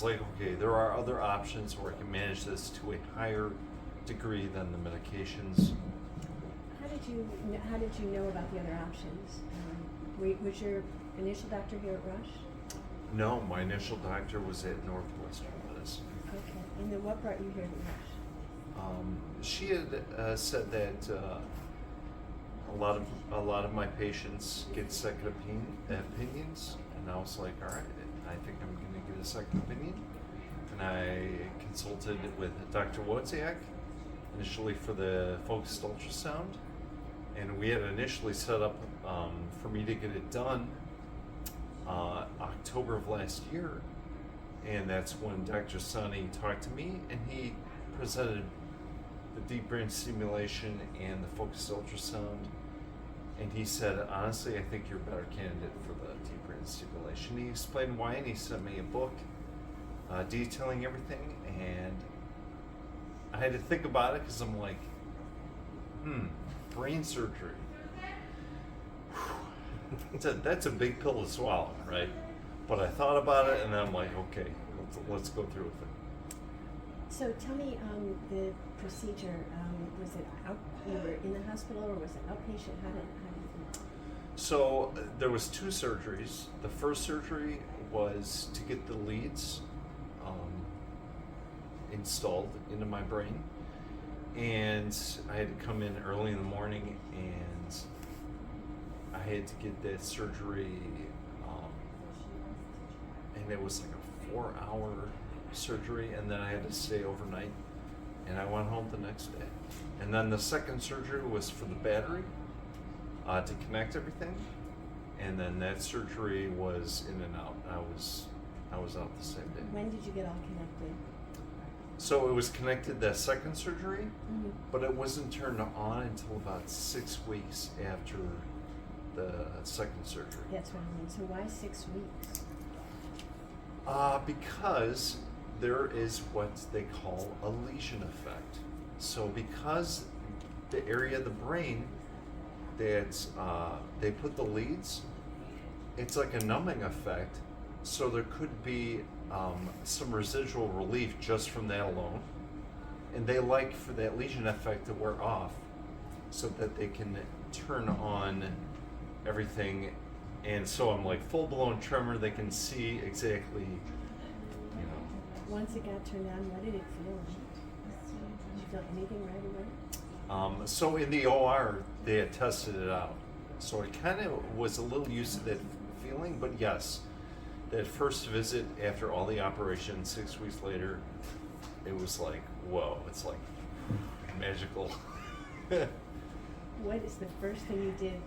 like, okay, there are other options where I can manage this to a higher degree than the medications. How did you know about the other options? Was your initial doctor here at Rush? No, my initial doctor was at Northwestern Medicine. Okay. And then what brought you here to Rush? She had said that a lot of my patients get second opinions, and I was like, all right, I think I'm going to get a second opinion. And I consulted with Dr. Wodziak initially for the focused ultrasound, and we had initially set up for me to get it done October of last year, and that's when Dr. Sani talked to me, and he presented the deep brain stimulation and the focused ultrasound, and he said, honestly, I think you're a better candidate for the deep brain stimulation. He explained why, and he sent me a book detailing everything, and I had to think about it because I'm like, brain surgery. That's a big pill to swallow, right? But I thought about it, and I'm like, okay, let's go through with it. So tell me, the procedure, was it you were in the hospital or was it outpatient? How did you? So there was 2 surgeries. The first surgery was to get the leads installed into my brain, and I had to come in early in the morning, and I had to get that surgery, and it was like a 4-hour surgery, and then I had to stay overnight, and I went home the next day. And then the second surgery was for the battery to connect everything, and then that surgery was in and out. I was out the same day. When did you get all connected? So it was connected that second surgery, but it wasn't turned on until about 6 weeks after the second surgery. That's what I mean. So why 6 weeks? Because there is what they call a lesion effect. So because the area of the brain that they put the leads, it's like a numbing effect. So there could be some residual relief just from that alone. And they like for that lesion effect to wear off so that they can turn on everything. And so I'm like full-blown tremor. They can see exactly, Once it got turned on, what did it feel like? Did you feel anything right away? So in the OR, they had tested it out. So I kind of was a little used to that feeling, but yes, that first visit after all the operations, 6 weeks later, it was like, whoa, it's like magical. What is the first thing you did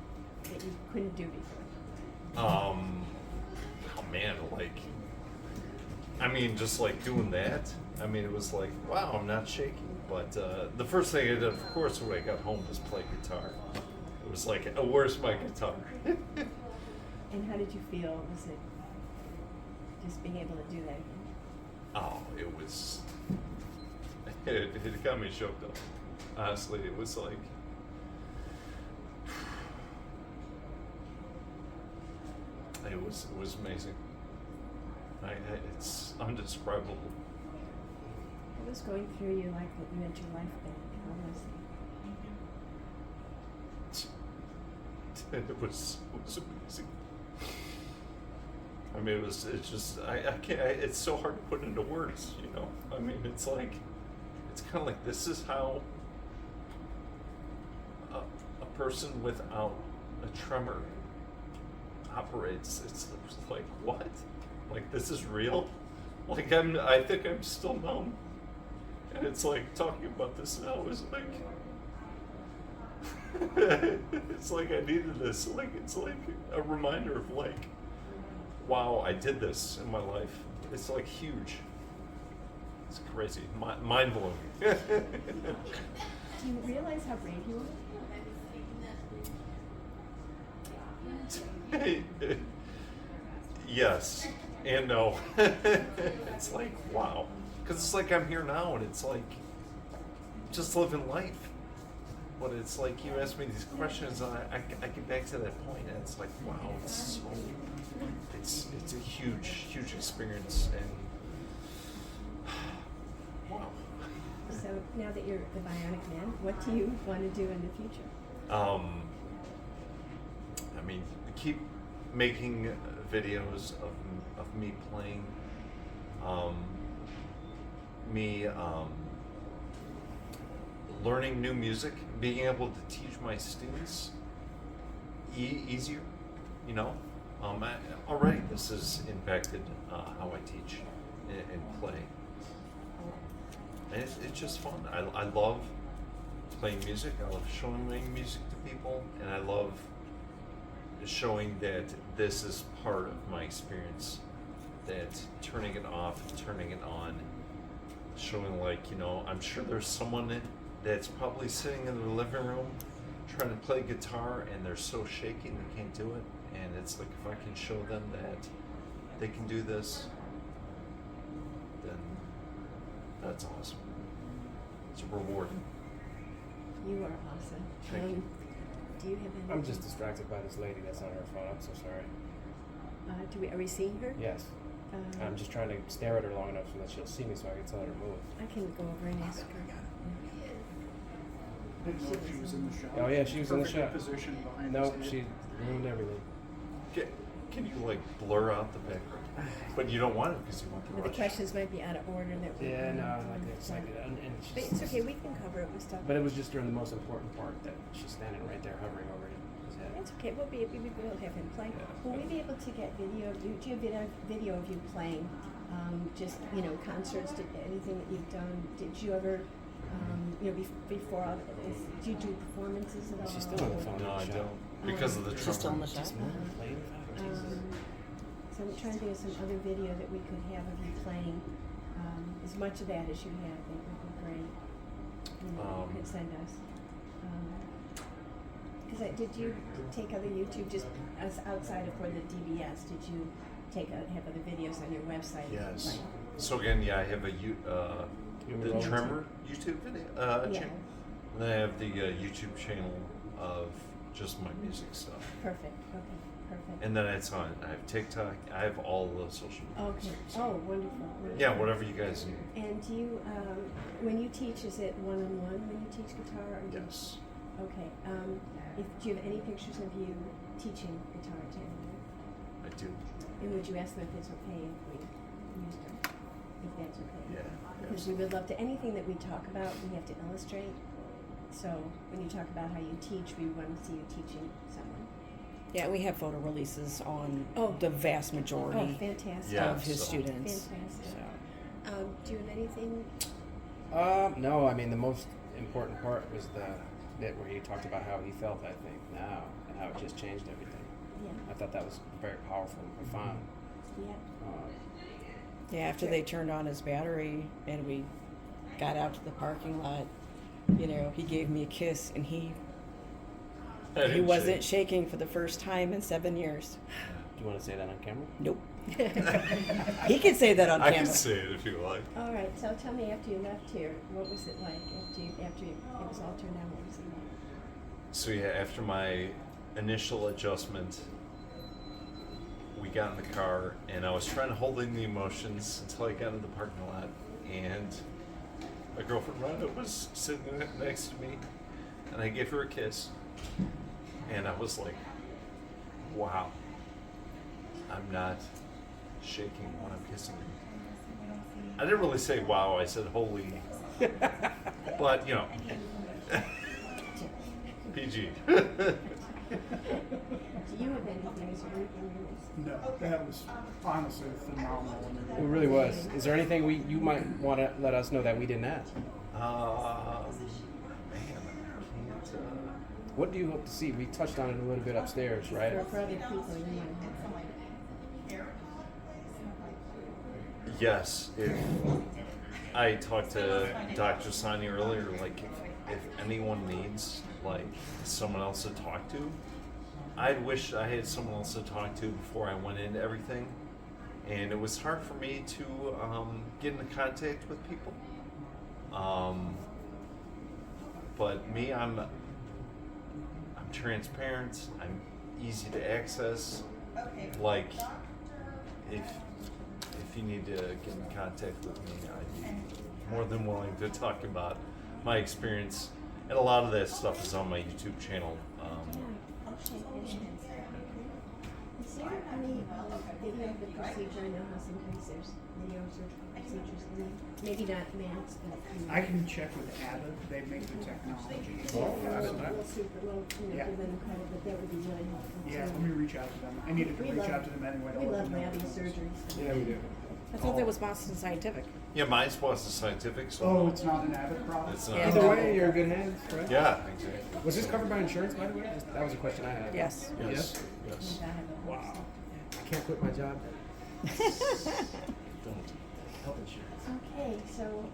that you couldn't do before? Oh man, just like doing that. It was like, wow, I'm not shaking. But the first thing I did, of course, when I got home was play guitar. It was like, oh, where's my guitar? And how did you feel? Was it just being able to do that again? Oh, it got me choked up. Honestly, it was like, it was amazing. It's undescribable. What was going through you like that you had your life back? How was it? It was amazing. It's just, I can't, it's so hard to put into words, it's like, it's kind of like, this is how a person without a tremor operates. It's like, what? Like, this is real? Like, I think I'm still numb. And it's like, talking about this now is like, it's like I needed this. Like, it's like a reminder of like, wow, I did this in my life. It's like huge. It's crazy, mind blowing. Do you realize how brave you are? Yes and no. It's like, wow. Because it's like I'm here now, and it's like just living life. But it's like you ask me these questions, and I get back to that point, and it's like, wow, it's a huge experience, and wow. So now that you're the bionic man, what do you want to do in the future? Keep making videos of me playing. me learning new music, being able to teach my students easier, you know. Already this has impacted how I teach and play. And it's just fun. I love playing music. I love showing music to people, and I love showing that this is part of my experience. That turning it off and turning it on, showing, like, you know, I'm sure there's someone that's probably sitting in their living room trying to play guitar and they're so shaky they can't do it. And it's like, if I can show them that they can do this, then that's awesome. It's rewarding. You are awesome. Thank you. Do you have any? I'm just distracted by this lady that's on her phone. I'm so sorry. Are we seeing her? Yes. I'm just trying to stare at her long enough so that she'll see me so I can tell her to move. I can go over and ask her. Didn't know if she was in the shot. Oh, yeah, she was in the Perfectly shot. Positioned behind No, his head. she ruined everything. Can you, like, blur out the background? But you don't want it because you want to Well, the watch. questions might be out of order that we. Yeah, no, like it's like, and But she's, it's okay, we can cover it with stuff. But it was just during the most important part that she's standing right there hovering over his head. It's okay, we'll have him play. Yeah. Will we be able to get video of you? Do you have video of you playing? Just, you know, concerts, anything that you've done? Did you ever, you know, before all this, do you do performances at all? She's still on the phone. No, I don't. Because of the She's still in the tremor. shot. So I'm trying to think of some other video that we could have of you playing. As much of that as you have, that would be great. You know, you could send us. Because did you take other YouTube just as outside of for the DBS? Did you have other videos on your website? Yes. Like, So again, yeah, I have the Neurology. Tremor YouTube video Yeah. channel. And then I have the YouTube channel of just my music stuff. Perfect. Okay. Perfect. And then it's on. I have TikTok. I have all of those social media. Okay. Oh, wonderful. Yeah, whatever you guys need. And do you, when you teach, is it one-on-one when you teach guitar? Or do you- Yes. Okay. Do you have any pictures of you teaching guitar to anyone? I do. And would you ask them if it's okay if we used them? If that's okay? Yeah. Because we would love to, anything that we talk about, we have to illustrate. So when you talk about how you teach, we want to see you teaching someone. Yeah, we have photo releases on Oh. the vast majority Oh, fantastic. Yeah, of his so- students. Fantastic. So. Do you have anything? No, I mean, the most important part was the bit where he talked about how he felt, I think, now, and how it just changed everything. Yeah. I thought that was very powerful and profound. Yeah. Yeah, after they turned on his battery and we got out to the parking lot, you know, he gave me a kiss and he wasn't shaking for the first time in 7 years. Do you want to say that on camera? Nope. He can say that on I camera. can say it if you like. All right. So tell me, after you left here, what was it like? After it was all turned on, what was it like? So yeah, after my initial adjustment, we got in the car and I was trying to hold in the emotions until I got into the parking lot, and my girlfriend Rhonda was sitting next to me, and I gave her a kiss, and I was like, wow, I'm not shaking when I'm kissing her. I didn't really say wow, I said holy, but you know, PG. Do you have anything? Is there anything you missed? No, that was honestly phenomenal. It really was. Is there anything you might want to let us know that we didn't ask? Man, I can't. What do you hope to see? We touched on it a little bit upstairs, right? For other people, you might have. Yes, if I talked to Dr. Sani earlier, like if anyone needs like someone else to talk to, I'd wish I had someone else to talk to before I went into everything, and it was hard for me to get into contact with people. But me, I'm transparent. I'm easy to access. Like if you need to get in contact with me, I'd be more than willing to talk about my experience. And a lot of that stuff is on my YouTube channel. Is there any video of the procedure? I know how sometimes there's video of surgical procedures, maybe not max, but I can check with Abbott, they make the technology. We'll Yeah. give them credit, but that would be really helpful. Yeah, too. let me reach out to them. I needed to We reach love- out to them anyway. to We let love them know. labbing surgeries. Yeah, we do. I thought that was Boston Scientific. Yeah, mine's Boston Scientific, so. Oh, it's not an Abbott product? It's not. Yeah. Either way, you're in good hands, right? Yeah, exactly. Was this covered by insurance, by the way? That was a question I had. Yes. Yes, yes. Wow. I can't quit my job. Health insurance. Okay, so,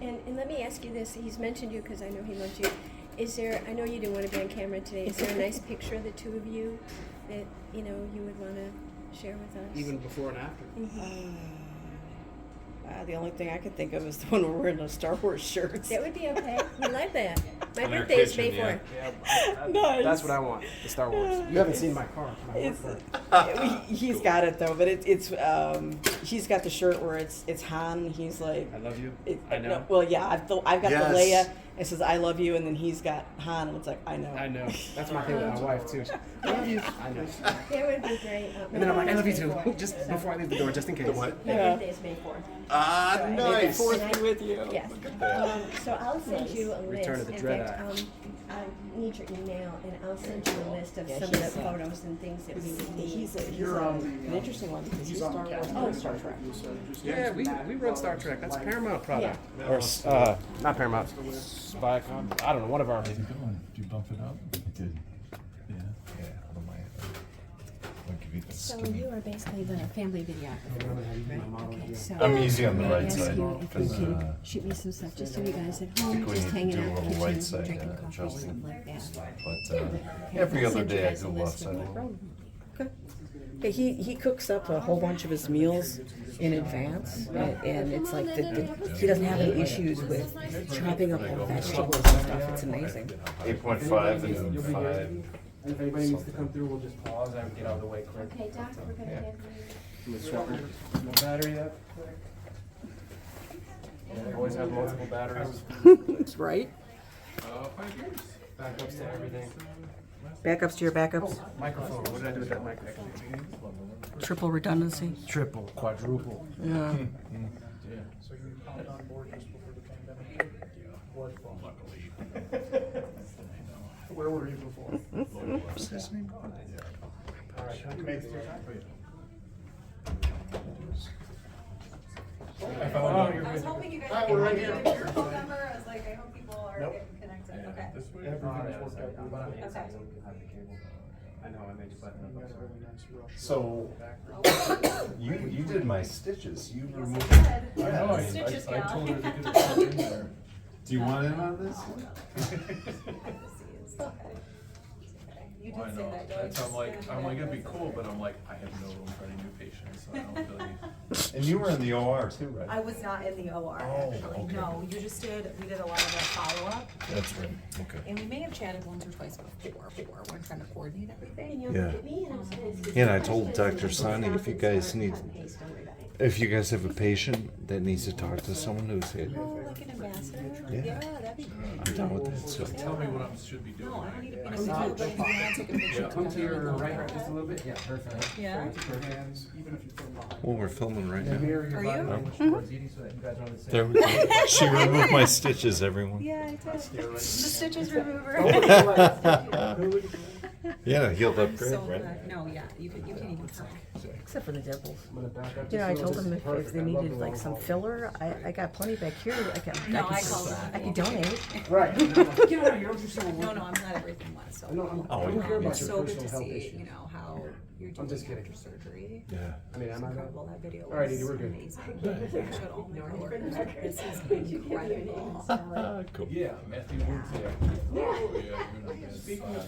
and let me ask you this, he's mentioned you because I know he loves you. Is there, I know you didn't want to be on camera today, is there a nice picture of the two of you that, you would want to share with us? Even before and after. The only thing I could think of is the one where we're wearing those Star Wars shirts. That would be okay, we like that. My In our birthday is May kitchen, yeah. 4th. Yeah, Nice. That's what I want. The Star Wars. You haven't seen my car. My work It's, car. he's got it though, but it's he's got the shirt where it's Han. And he's like, I love you. I know. Well, yeah, I've got Yes. the Leia. It says I love you, and then he's got Han, and it's like I know. I know. That's my thing with my wife too. I love you. I know. That would be great. And then I'm like, I love you too. Just before I leave the door, just in case. My Yeah. birthday is May 4th. Ah, So, nice. May the 4th be with you. Yes. that. So I'll send you a list. Return of the In Dread fact, Eye. I need your email, and I'll send you a list of Yeah, some of the he's, photos and things that we would need. He's You're on an the, interesting one because he's on Star the Wars. Captain Oh, of Star Trek. Yeah, we run Star Trek. That's a Paramount product. Yeah. Or not Paramount. Viacom. I don't know. One of our. How's it going? Did you bump it up? I did. Yeah. Yeah. What am I? I'll give you the So skinny. you are basically the family videographer. Okay, so I'm easy on the I'm gonna right ask side, you if you 'cause, can shoot me some stuff, just so you guys at I home, think we just need to hanging do out a in the little right kitchen, side, drinking coffee, adjusting. something like that. But every I'll other send you day I guys do a left list side. of what- Okay. Yeah, he cooks up a whole bunch of his meals in advance, and it's like he doesn't have any issues with chopping up the vegetables and stuff. It's amazing. 8.5 and 5. And if anybody needs to come through, we'll just pause and get out of the way quick. Okay, Doc, we're gonna have No battery up. Yeah, always have multiple batteries. Right? 5 years. Backups to everything. Backups to your backups. Microphone. What did I do with that microphone? Triple redundancy. Triple, quadruple. Yeah. So you popped on board just before the pandemic? What? Where were you before? All right, you made it through time? I was hoping you guys Alright, could we're right give here. me your phone number. I was like, I hope people are Nope. getting connected. Okay. Everything's worked out really well. Okay. I know, I made you button You got up. a really nice rush. So you did my stitches. You removed. I I know, The stitches I gal. told her to get it stuck in there. Do you want in on this? You Well, I did say know. that. That's, I'm like, it'd be cool, but I'm like, I have no room for any new patients, so I don't really. And you were in the OR too, right? I was not in the OR, Oh, actually. okay. No, we just did, we did a lot of the follow-up. That's right. Okay. And we may have chatted once or twice before, when trying to coordinate And everything. you'll Yeah. look at me, and I'm supposed to. Yeah, and I told Dr. Sani if you guys need, Cut and paste, don't worry about it. if you guys have a patient that needs to talk to someone who's hit, Oh, like an ambassador? Yeah. Yeah, that'd be great. I'm down with that. So. Just tell me what I should be doing. No, I don't need to be in a saw video, it. but if you want to take a picture. Come to your right just a little bit. Yeah, perfect. Yeah? Your hands, even if you put them behind. Well, we're filming right now. Mirror your Are body you? language towards Edie so that you guys are on the same. There we go. She removed my stitches, everyone. Yeah, I did. The stitches remover. Yeah, healed up great, So right? good. No, yeah, you can even talk. Except for the dimples. I'm gonna back up You know, I just a told little. them This is if perfect. they I love needed the like long some haul. filler, I got plenty back here. No, I call that. I could donate. Right. Get out of here. Don't do so No, no, I'm glad everything went so No, well. Oh, I don't care about It's your so good personal to health see, issues. you know, how you're I'm doing just kidding. after surgery. Yeah. I mean, It's am I incredible. That video All right, was Edie, we're good. amazing. I showed all my coworkers. This is incredible. Cool. Yeah, Matthew Wodziak. Oh, yeah, you're gonna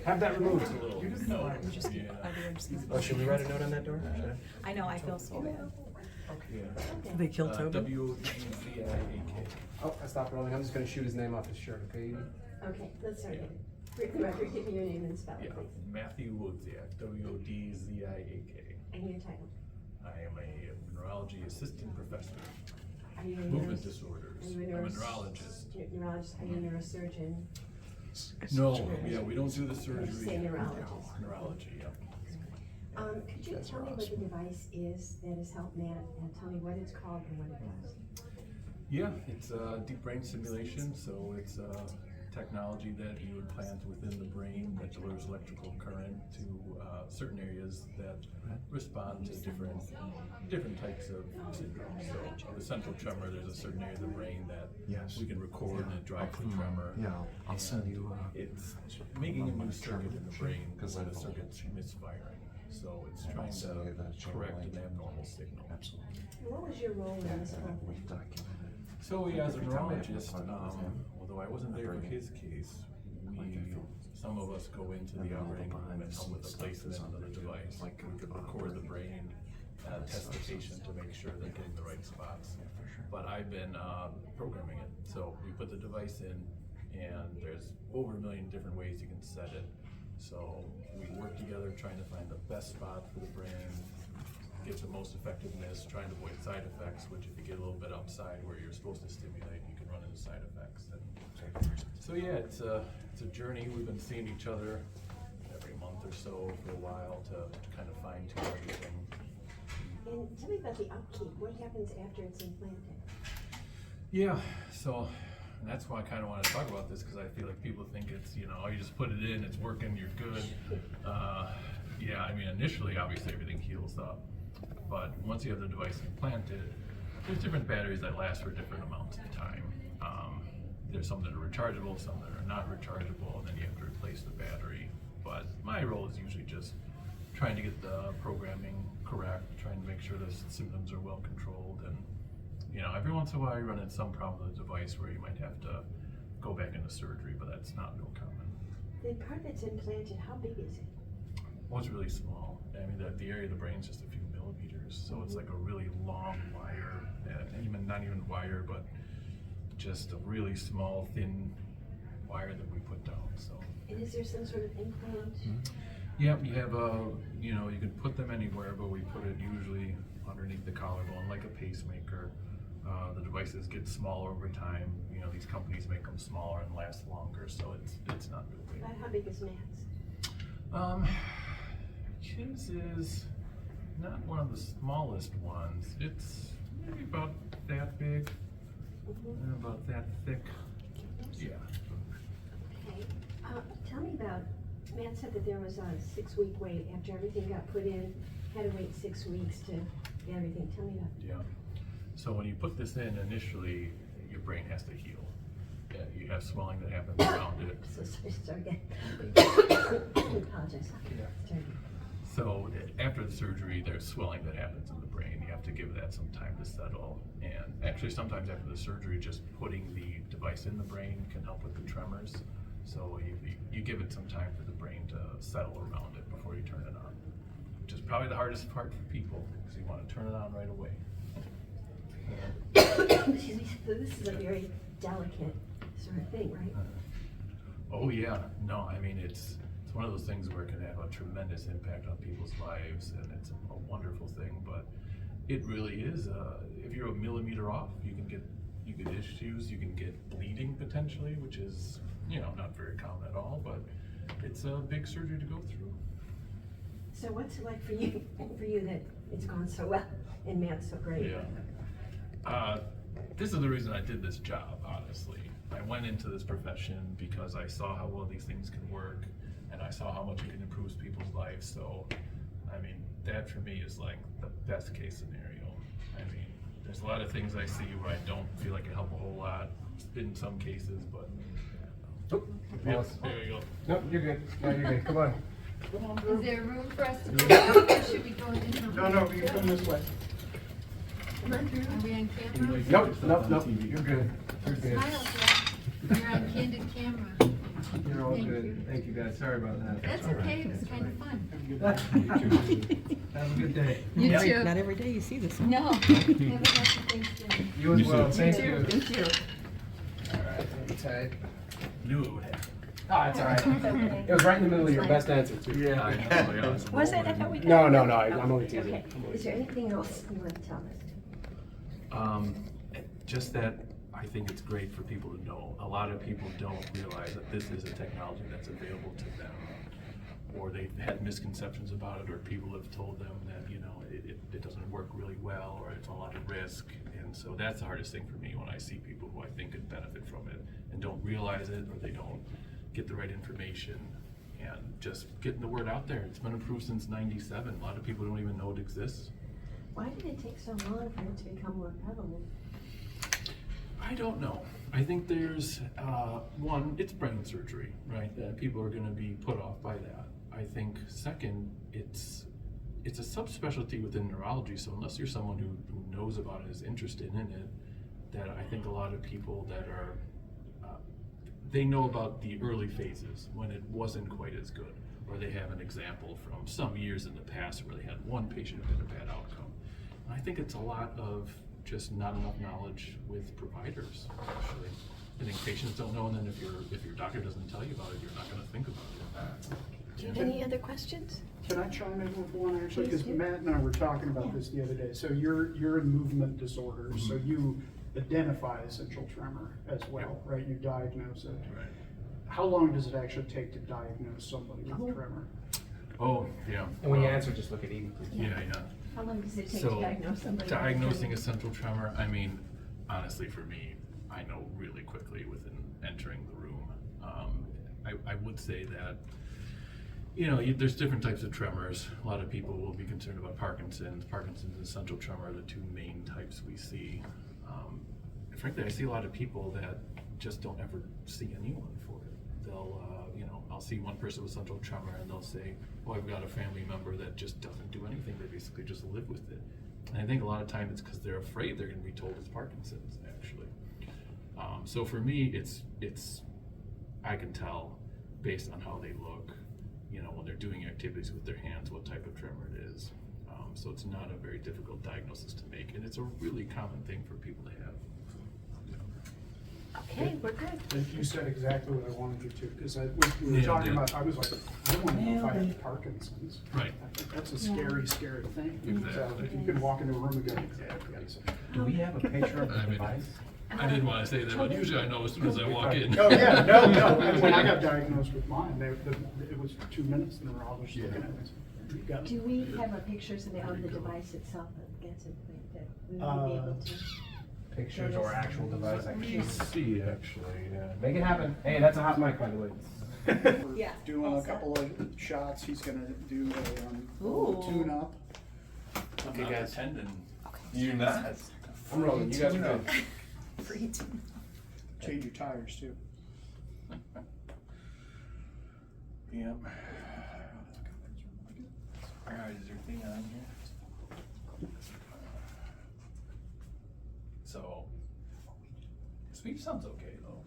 Have that removed. I'm just, Yeah. everyone just. Oh, should we write a note on that door? Should I know, I feel so bad. Yeah. They killed Tobin. W-O-D-Z-I-A-K. Oh, I stopped rolling. I'm just gonna shoot his name off his shirt, okay? Edie? Okay, let's start again. For the record, give me your name and spell Yeah, it, please. Matthew Wodziak, W-O-D-Z-I-A-K. And your title. I am a neurology assistant professor, Are you a movement neuros- disorders. Are you I'm a neuros- neurologist. Neurologist, are you a neurosurgeon? No, yeah, we don't do the Say surgery. neurologist. Neurology, yeah. Could you tell me what the device is that has helped Matt, and tell me what it's called and what it does? Yeah, it's Deep Brain Stimulation, so it's technology that you implant within the brain that delivers electrical current to certain areas that respond to different types of syndromes. So of essential tremor, there's a certain area of the brain that we can record and it drives the tremor. Yeah, I'll send you. It's making a new circuit in the brain where the circuit's misfiring. So it's trying to correct an abnormal signal. Absolutely. What was your role in this whole thing? So as a neurologist, although I wasn't there for his case, some of us go into the operating room and help with the placement of the device. We could record the brain, test the patient to make sure they're getting the right spots. But I've been programming it. So we put the device in, and there's over 1 million different ways you can set it. So we work together trying to find the best spot for the brain, get the most effectiveness, trying to avoid side effects, which if you get a little bit upside where you're supposed to stimulate, you can run into side effects. And so yeah, it's a journey. We've been seeing each other every month or so for a while to kind of fine tune everything. And tell me about the upkeep. What happens after it's implanted? Yeah, so that's why I kind of want to talk about this, because I feel like people think it's, you just put it in, it's working, you're good. Yeah, I mean, initially, obviously, everything heals up. But once you have the device implanted, there's different batteries that last for different amounts of time. There's some that are rechargeable, some that are not rechargeable, and then you have to replace the battery. But my role is usually just trying to get the programming correct, trying to make sure the symptoms are well controlled, and every once in a while you run into some problem with the device where you might have to go back into surgery, but that's not real common. The part that's implanted, how big is it? Well, it's really small. I mean, the area of the brain is just a few millimeters, so it's like a really long wire, and not even wire, but just a really small, thin wire that we put down. So. And is there some sort of implant? Yeah, you have you can put them anywhere, but we put it usually underneath the collarbone, like a pacemaker. The devices get smaller over time. These companies make them smaller and last longer, so it's not real big. About how big is Matt's? His is not one of the smallest ones. It's maybe about that big, and about that thick. Yeah. Okay. Tell me about, Matt said that there was a 6-week wait after everything got put in, had to wait 6 weeks to get everything. Tell me about that. Yeah. So when you put this in initially, your brain has to heal. Yeah, you have swelling that happens around it. So sorry again. I apologize. Yeah. So after the surgery, there's swelling that happens in the brain. You have to give that some time to settle. And actually, sometimes after the surgery, just putting the device in the brain can help with the tremors. So you give it some time for the brain to settle around it before you turn it on, which is probably the hardest part for people, because you want to turn it on right away. Excuse me. So this is a very delicate sort of thing, right? Oh yeah, no, I mean it's one of those things where it can have a tremendous impact on people's lives, and it's a wonderful thing. But it really is. If you're a millimeter off, you can get issues. You can get bleeding potentially, which is not very common at all. But it's a big surgery to go through. So what's it like for you that it's gone so well and Matt's so great? Yeah. This is the reason I did this job, honestly. I went into this profession because I saw how well these things can work, and I saw how much it can improve people's lives. So, I mean, that for me is like the best case scenario. I mean, there's a lot of things I see where I don't feel like it help a whole lot in some cases, but. Oh, Yep, there you go. Nope, you're good. No, you're good. Come on. Is there room for us to go out, or should we go in? No, you come this way. Are we on camera? Nope. You're good. You're good. Smile, Jeff. You're on candid camera. You're all Thank good. you. Thank you guys. Sorry about that. That's okay, it was kind of fun. Have a good day. You too. Not every day you see this. No. Have a happy Thanksgiving. You as well. Thank too. you. Thank you. All right. Hang tight. Knew it would happen. Oh, it's all right. It was right in the middle of your best answer too. Yeah, I know. Yeah. Was it? I thought we got No, it. no, I'm only teasing. Okay. Is there anything else you want to tell us? Just that I think it's great for people to know. A lot of people don't realize that this is a technology that's available to them. or they've had misconceptions about it, or people have told them that, you know, it doesn't work really well, or it's a lot of risk. And so that's the hardest thing for me when I see people who I think could benefit from it and don't realize it, or they don't get the right information, and just getting the word out there. It's been approved since '97. A lot of people don't even know it exists. Why did it take so long for it to become more prevalent? I don't know. I think there's, one, it's brain surgery, right? That people are gonna be put off by that. I think second, it's a subspecialty within neurology, so unless you're someone who knows about it, is interested in it, that I think a lot of people that are, they know about the early phases when it wasn't quite as good, or they have an example from some years in the past where they had one patient who had a bad outcome. And I think it's a lot of just not enough knowledge with providers, actually. I think patients don't know, and then if your doctor doesn't tell you about it, you're not gonna think about it. Do you have any other questions? Can I chime in with one actually? Because Matt and I were talking about this the other day. So you're in movement disorders, so you identify essential tremor as well, right? You diagnose it. Right. How long does it actually take to diagnose somebody with tremor? Oh, yeah. And when you answer, just look at Edie, please. Yeah. How long does it take to diagnose somebody? Diagnosing essential tremor, I mean, honestly for me, I know really quickly within entering the room. I would say that, you know, there's different types of tremors. A lot of people will be concerned about Parkinson's. Parkinson's and essential tremor are the two main types we see. Frankly, I see a lot of people that just don't ever see anyone for it. They'll, you know, I'll see one person with essential tremor and they'll say, oh, I've got a family member that just doesn't do anything. They basically just live with it. And I think a lot of times it's because they're afraid they're going to be told it's Parkinson's, actually. So for me, it's I can tell based on how they look, you know, when they're doing activities with their hands, what type of tremor it is. So it's not a very difficult diagnosis to make, and it's a really common thing for people to have. Okay, we're good. And you said exactly what I wanted you to, because we were Nailed talking it. about, I was like, I want to know if I have Parkinson's. Right. I think that's a scary, scary thing. Exactly. So if you could walk into a room and go, yeah, I've got some. Do we have a picture of the I mean, device? I didn't want to say that, but usually I know as soon as I walk in. Oh, yeah, no. When I got diagnosed with mine, it was 2 minutes, the neurologist looking at me. You got it. Do we have a pictures of the device itself that gets it, that we would be able to? Pictures or actual device? I Let me can't see, actually, yeah. Make it happen. Hey, that's a hot mic, by the way. Yeah. Doing a couple of shots, he's gonna do a Ooh. tune-up. I'm Okay, not guys. attending. You're not. I'm rolling. You guys are good. Free tune. Change your tires too. Yep. Alright, is your thing on here? So, speech sounds okay though.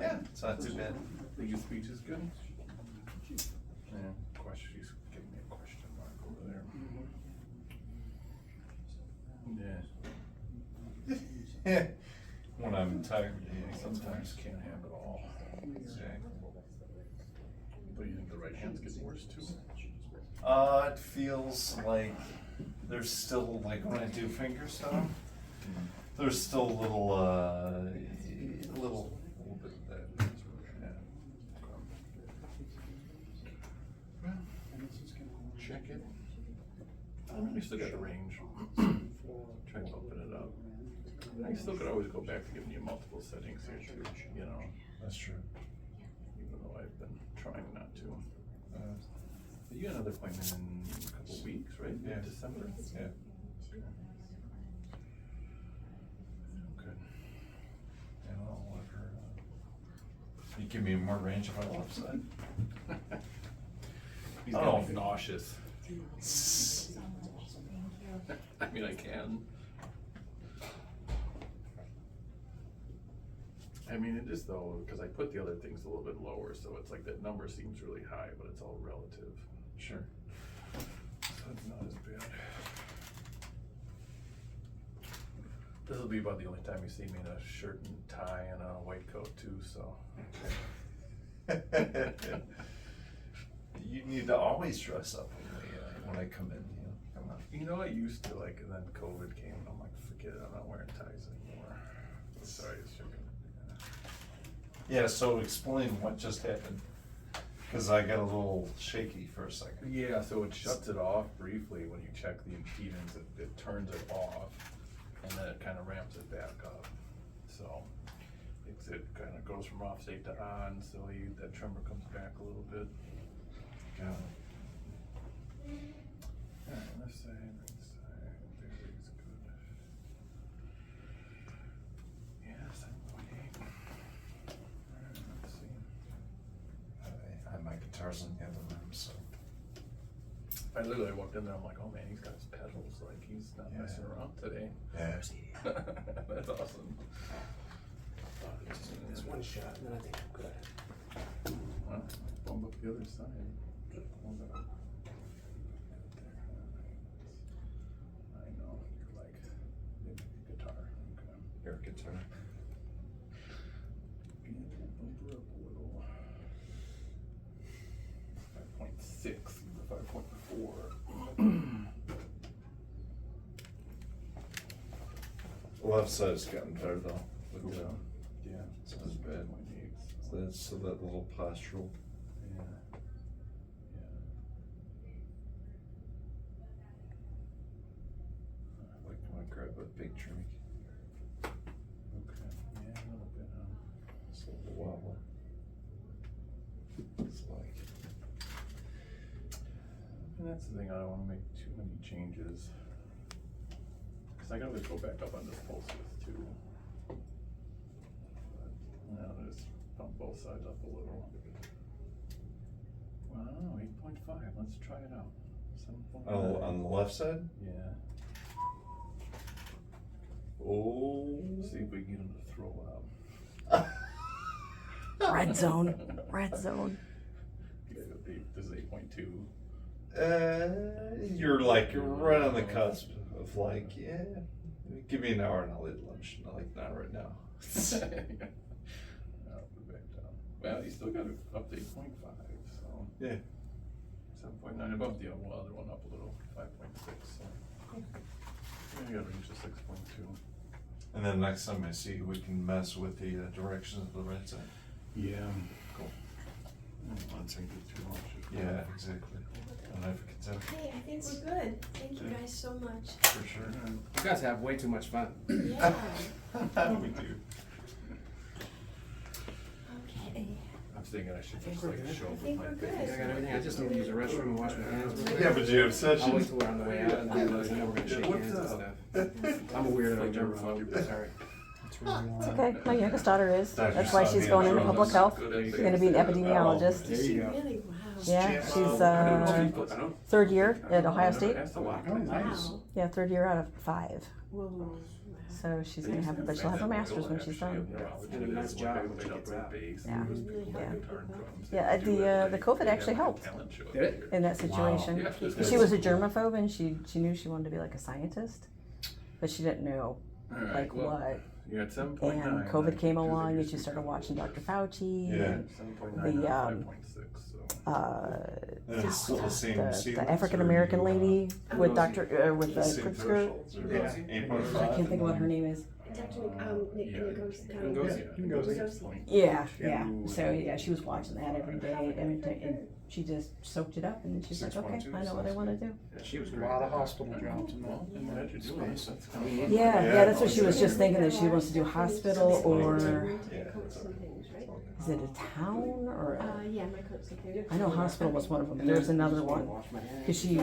Yeah, it's not too bad. Think your speech is good? Yeah, question, she's giving me a question mark over there. Yeah. When I'm tired, Sometimes can't have it all. But you think the right hand's getting worse too? It feels like there's still, like when I do finger stuff, there's still a little bit of that. Yeah. Well, check it. We still got the range. Try to open it up. I still could always go back to giving you multiple settings here too, you know, That's true. even though I've been trying not to. But you got another appointment in a couple of weeks, right? Yeah. December? Yeah. Okay. And I'll let her. You give me more range if I left side. He's got me nauseous. I mean, I can. I mean, it is though, because I put the other things a little bit lower, so it's like that number seems really high, but it's all relative. Sure. So it's not as bad. This will be about the only time you see me in a shirt and tie and a white coat too, so. You need to always dress up when I come in. You know, come on. You know, I used to like, and then COVID came, and I'm like, forget it, I'm not wearing ties anymore. Sorry, it's joking. Yeah. So explain what just happened. Cause I got a little shaky for a second. Yeah, so it shuts it off briefly when you check the impedance, it turns it off, and then it kind of ramps it back up. So it kind of goes from off state to on, so that tremor comes back a little bit. Got it. Alright, left side, right side, very good. Yeah, 7.8. Alright, let's see. I my guitar's in the other room, so. I literally walked in there, I'm like, oh man, he's got his pedals, like he's not messing around today. Yeah. That's awesome. It's one shot, and then I think I'm good. Well, bump up the other side. Hold on. I know, you're like, maybe guitar, okay. Air guitar. And we'll bump her up a little. 5.6, 5.4. Left side's gotten better though. With the, Yeah. so it's bad. 7.8. So that little postural. Yeah. Like when I grab a big drink. Okay. Yeah, a little bit, It's a little wobble. It's like. And that's the thing, I don't wanna make too many changes. Cause I can always go back up on this pulse width too. But, now just bump both sides up a little. Well, I don't know, 8.5, let's try it out. 7.9. Oh, on the left side? Yeah, Oh. see if we can get him to throw up. Red zone, red zone. This is 8.2. You're like right on the cusp of like, yeah, give me an hour and I'll eat lunch. Not like not right now. I'll put it back down. Well, you still got it up to 8.5, so. Yeah. 7.9 above the other one up a little, 5.6, so. You gotta reach a 6.2. And then next time I see you, we can mess with the directions of the right side. Yeah. Cool. Not saying too much. Yeah, exactly. And I forget that Hey, I think we're good. Thank you guys so much. for sure. You guys have way too much fun. Yeah. We do. Okay. I'm thinking I should think just we're like good. show I with think my we're face. good. I got everything. I just need to use the restroom and wash my hands. real quick. Yeah, but you have I'll sessions. wait till we're on the way out and then let us know we're gonna shake hands and stuff. I'm a weirdo, like germaphobe, sorry. It's really long. It's okay. My youngest daughter is. Dr. That's why she's Sani going into and public Shama. health. She's gonna be an epidemiologist. There you go. Really? Wow. Yeah, she's I don't. third year at Ohio State. Oh, wow. Oh, nice. Wow. Yeah, third year out of 5. Whoa. So she's gonna have, but she'll have her master's when she's done. Did a nice job when she gets out. Yeah. Yeah. Yeah, the COVID actually helped Did it? in that situation. Yeah. She was a germaphobe and she knew she wanted to be like a scientist, but she didn't know like what. You're at 7.9. And COVID came along and she started watching Dr. Fauci Yeah. and 7.9, the, 5.6, so. And it's still the same the sequence, African or American you, lady with Dr. With the the same quick skirt. thresholds, or Yeah. 8.5? I can't think of what her name is. Dr. Ngozi. Yeah, yeah. So yeah, she was watching that every day, and she just soaked it up, and then she's like, okay, I know what I want to do. She was A great. lot of hospital jobs in that space. Yeah, yeah. That's what she was just thinking, that she wants to do hospital or is it a town or? Yeah, my coat's up there. I know hospital was one of them, but there's another one. Because she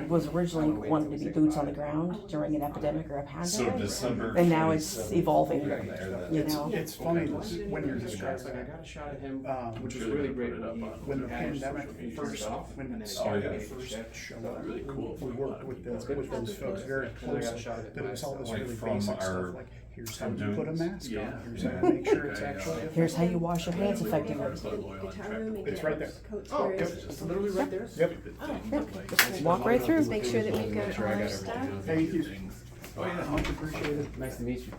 was originally wanted to be boots on the ground during an epidemic or a So pandemic. December. And now it's 27th, evolving, we're gonna air that. you know? It's funny when you're describing I it. got a shot at him, Which which was really great When the pandemic first, when it started first showing up, Really cool. we worked with those folks very closely. But it was all this Like really from basic our stuff, like here's how you doing put a this. mask Yeah. on, here's how to make sure it's actually. Here's how you wash your hands effectively. Guitar room and It's get right there. coats Oh, where yep. it's- it's literally right there. Yep. Just walk right through. Make sure that we've got Sure, I all got our stuff. Thank you. Oh, yeah. Much appreciated. Nice to meet you.